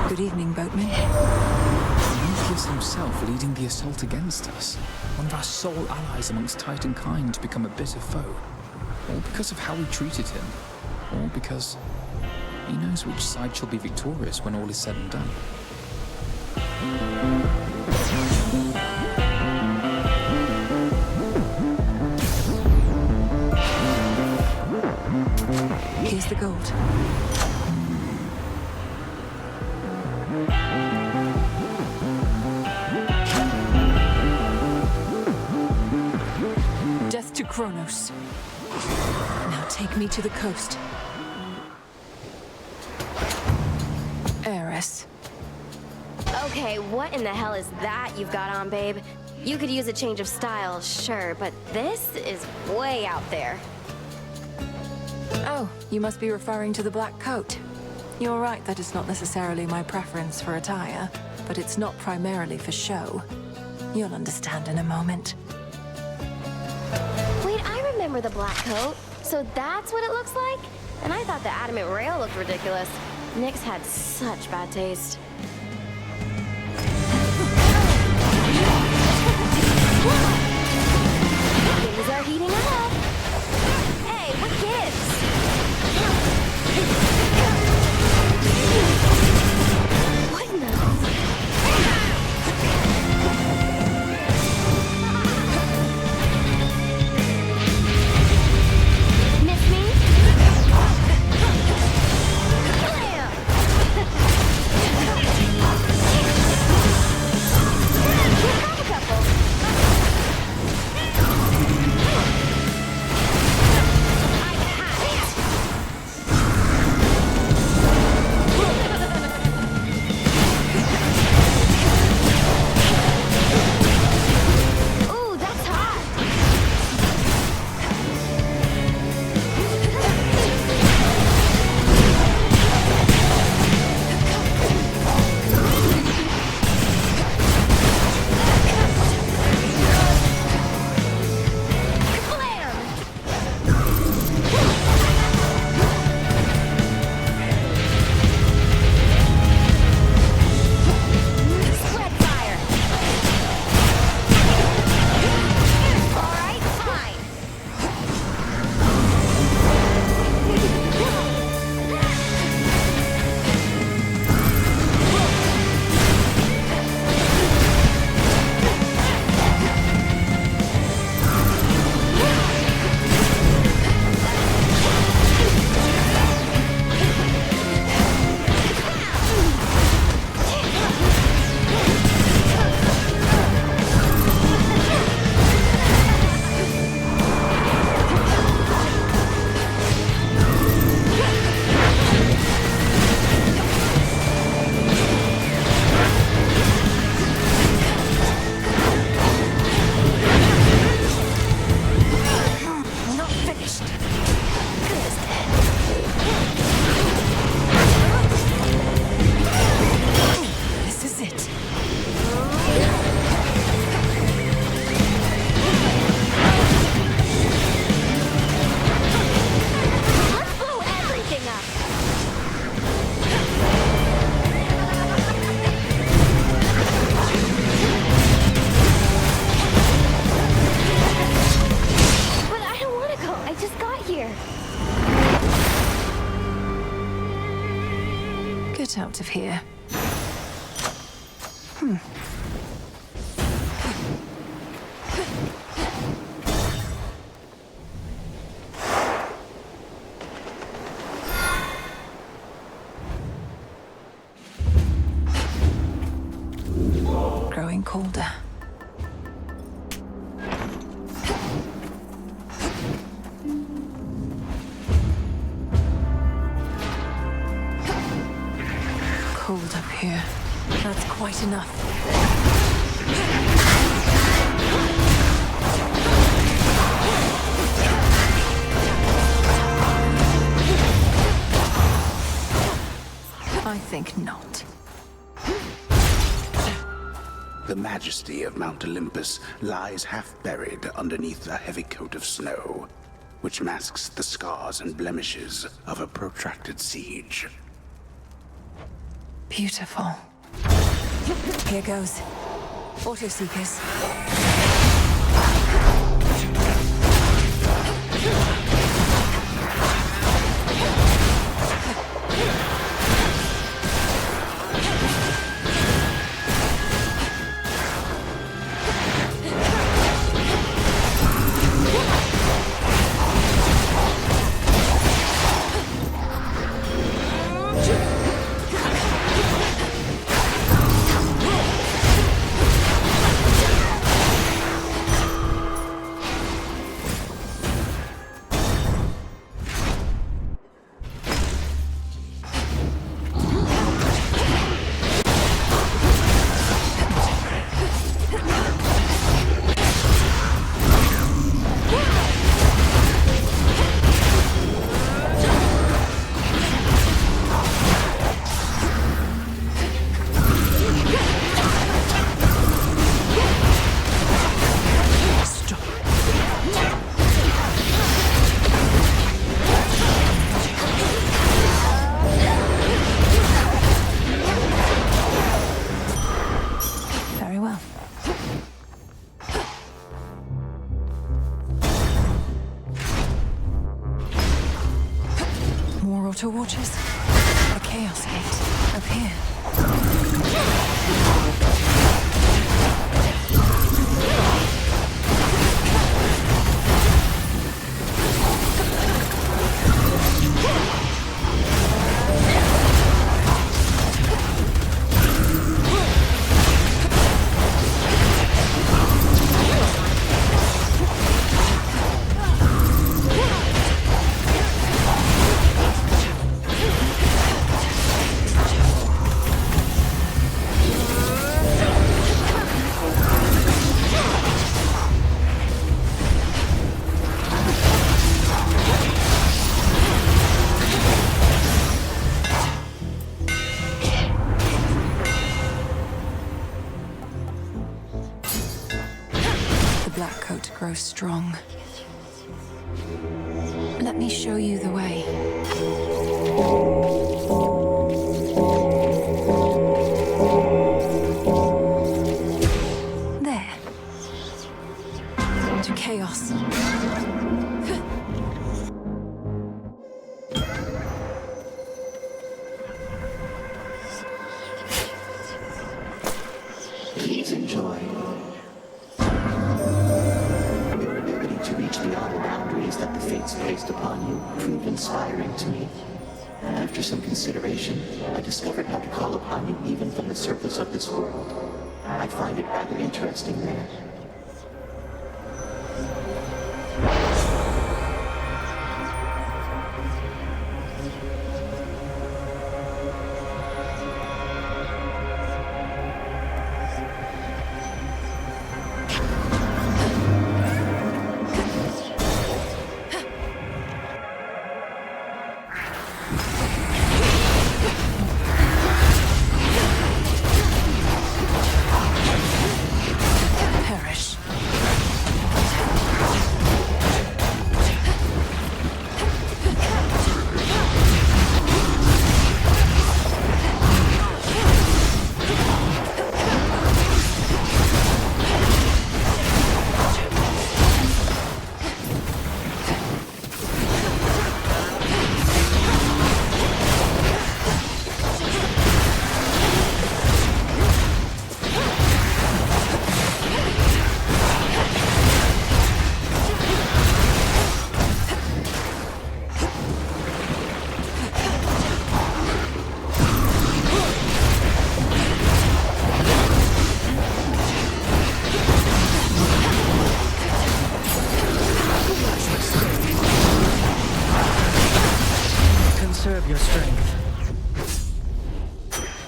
Good evening, boatman. Olympus himself leading the assault against us. One of our sole allies amongst Titan kind to become a bitter foe. All because of how we treated him. All because he knows which side shall be victorious when all is said and done. Here's the gold. Death to Kronos. Now take me to the coast. Heiress. Okay, what in the hell is that you've got on, babe? You could use a change of style, sure, but this is way out there. Oh, you must be referring to the black coat. You're right that it's not necessarily my preference for attire, but it's not primarily for show. You'll understand in a moment. Wait, I remember the black coat. So that's what it looks like? And I thought the adamant rail looked ridiculous. Nyx had such bad taste. Things are heating up. Hey, what gives? What in the... Miss me? Bam! here. Get out of here. Growing colder. Cold up here. That's quite enough. I think not. The majesty of Mount Olympus lies half buried underneath a heavy coat of snow, which masks the scars and blemishes of a protracted siege. Beautiful. Here goes. Auto seekers. Auto watchers. A chaos gate up here. Grow strong. Let me show you the way. There. To chaos. Please enjoy. Beyond the boundaries that the fates placed upon you proved inspiring to me. After some consideration, I discovered how to call upon you even from the surface of this world. I find it rather interesting there. Perish.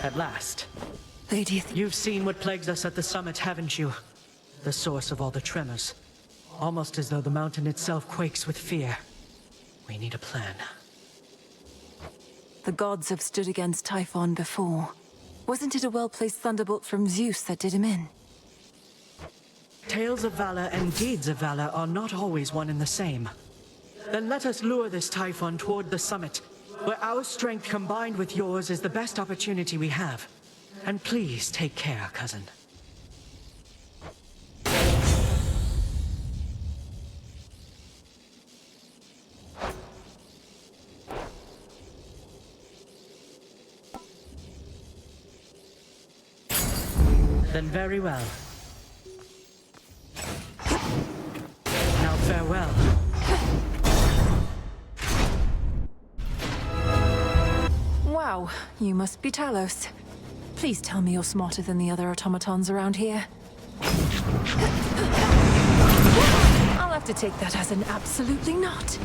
at last. Lady, you've seen what plagues us at the summit, haven't you? The source of all the tremors. Almost as though the mountain itself quakes with fear. We need a plan. The gods have stood against Typhon before. Wasn't it a well-placed thunderbolt from Zeus that did him in? Tales of valor and deeds of valor are not always one and the same. Then let us lure this Typhon toward the summit, where our strength combined with yours is the best opportunity we have. And please take care, cousin. Then very well. Now farewell. Wow, you must be Talos. Please tell me you're smarter than the other automatons around here. I'll have to take that as an absolutely not.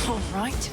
All right.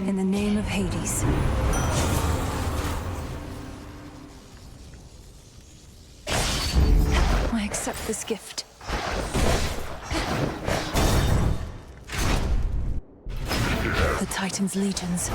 In the name of Hades. I accept this gift. The Titan's legions.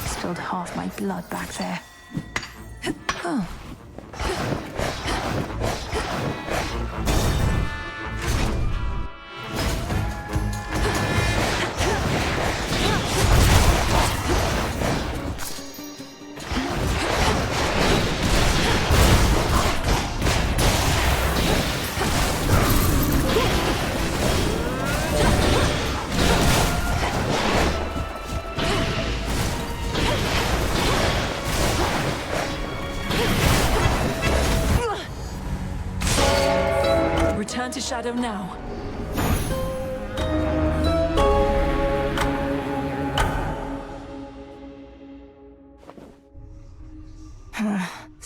Spilled half my blood back there. Oh. Return to Shadow now.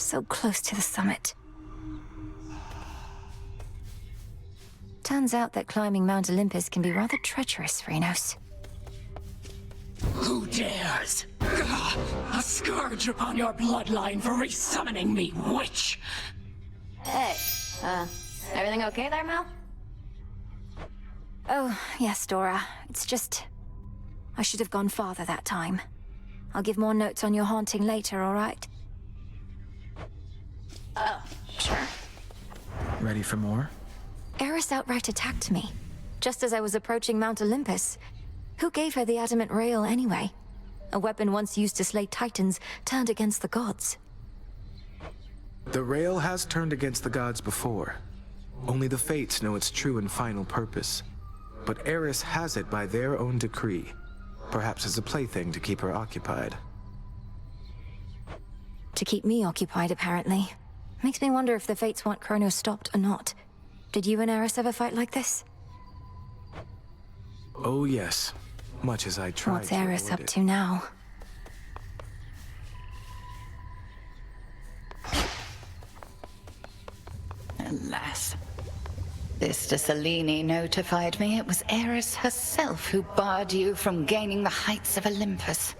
So close to the summit. Turns out that climbing Mount Olympus can be rather treacherous, Phrynos. Who dares? A scourge upon your bloodline for resummoning me, witch! Hey, everything okay there, Mel? Oh, yes, Dora. It's just... I should have gone farther that time. I'll give more notes on your haunting later, all right? Oh, sure. Ready for more? Eris outright attacked me, just as I was approaching Mount Olympus. Who gave her the adamant rail anyway? A weapon once used to slay titans, turned against the gods. The rail has turned against the gods before. Only the Fates know its true and final purpose. But Eris has it by their own decree, perhaps as a plaything to keep her occupied. To keep me occupied, apparently. Makes me wonder if the Fates want Kronos stopped or not. Did you and Eris ever fight like this? Oh yes, much as I tried. What's Eris up to now? Alas. Sister Selene notified me it was Eris herself who barred you from gaining the heights of Olympus.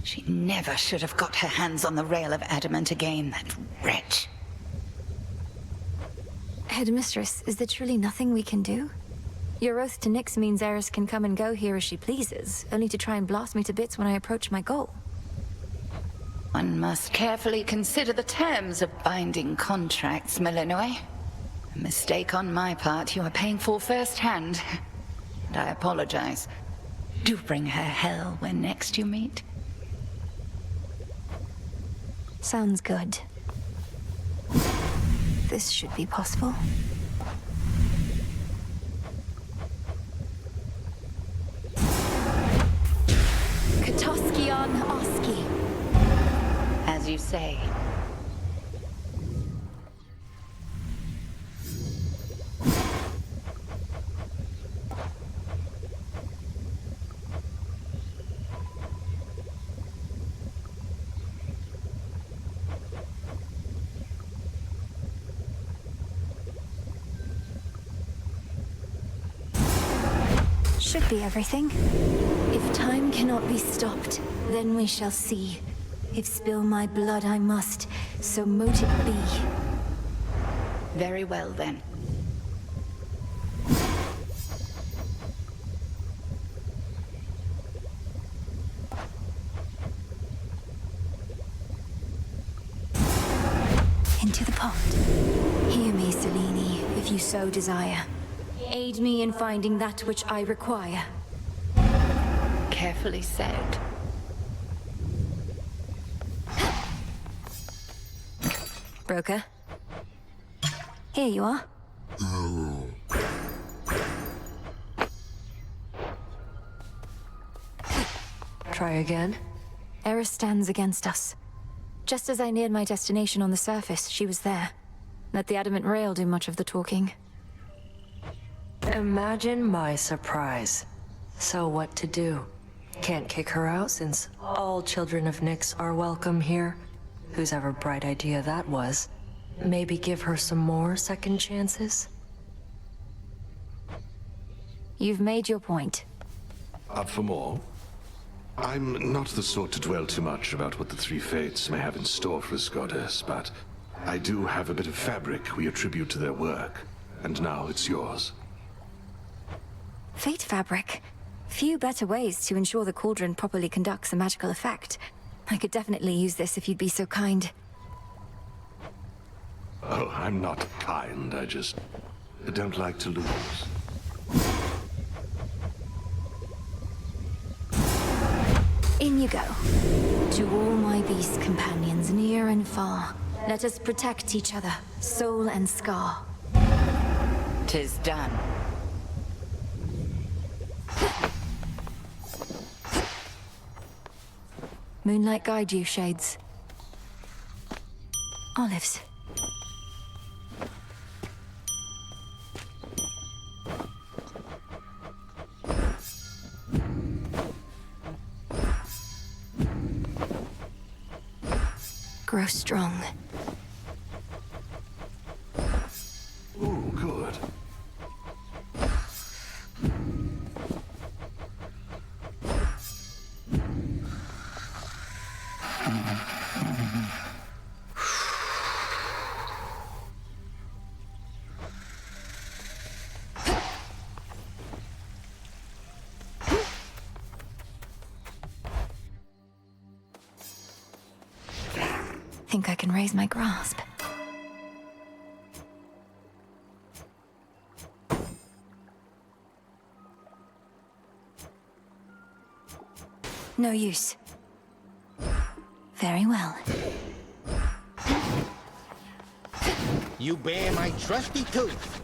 She never should have got her hands on the rail of adamant again, that wretch. Headmistress, is there truly nothing we can do? Your oath to Nyx means Eris can come and go here as she pleases, only to try and blast me to bits when I approach my goal. One must carefully consider the terms of binding contracts, Malinois. A mistake on my part you are paying for firsthand. And I apologize. Do bring her hell when next you meet. Sounds good. This should be possible. Katoskion Oski. As you say. Should be everything. If time cannot be stopped, then we shall see. If spill my blood I must, so mote it be. Very well, then. Into the pond. Hear me, Selene, if you so desire. Aid me in finding that which I require. Carefully said. Broker? Here you are. Try again. Eris stands against us. Just as I neared my destination on the surface, she was there. Let the adamant rail do much of the talking. Imagine my surprise. So what to do? Can't kick her out since all children of Nyx are welcome here. Whose ever bright idea that was. Maybe give her some more second chances? You've made your point. Up for more? I'm not the sort to dwell too much about what the three fates may have in store for us, goddess, but I do have a bit of fabric we attribute to their work, and now it's yours. Fate fabric. Few better ways to ensure the cauldron properly conducts a magical effect. I could definitely use this if you'd be so kind. Oh, I'm not kind, I just don't like to lose. In you go. To all my beast companions, near and far, let us protect each other, soul and scar. 'Tis done. Moonlight guide you, Shades. Olives. Grow strong. Think I can raise my grasp. No use. Very well. You bear my trusty tooth.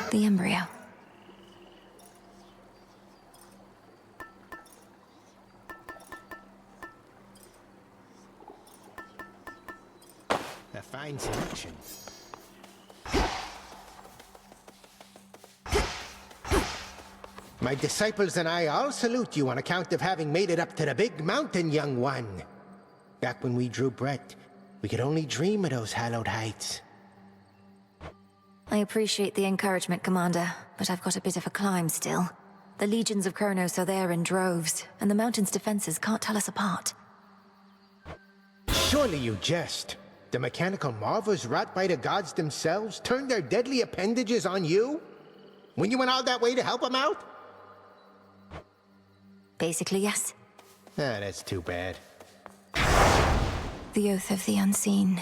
The embryo. A fine selection. My disciples and I all salute you on account of having made it up to the big mountain, young one. Back when we drew breath, we could only dream of those hallowed heights. I appreciate the encouragement, Commander, but I've got a bit of a climb still. The legions of Kronos are there in droves, and the mountain's defenses can't tell us apart. Surely you jest. The mechanical marvels wrought by the gods themselves turned their deadly appendages on you? When you went all that way to help them out? Basically, yes. Ah, that's too bad. The Oath of the Unseen.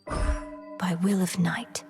By will of night.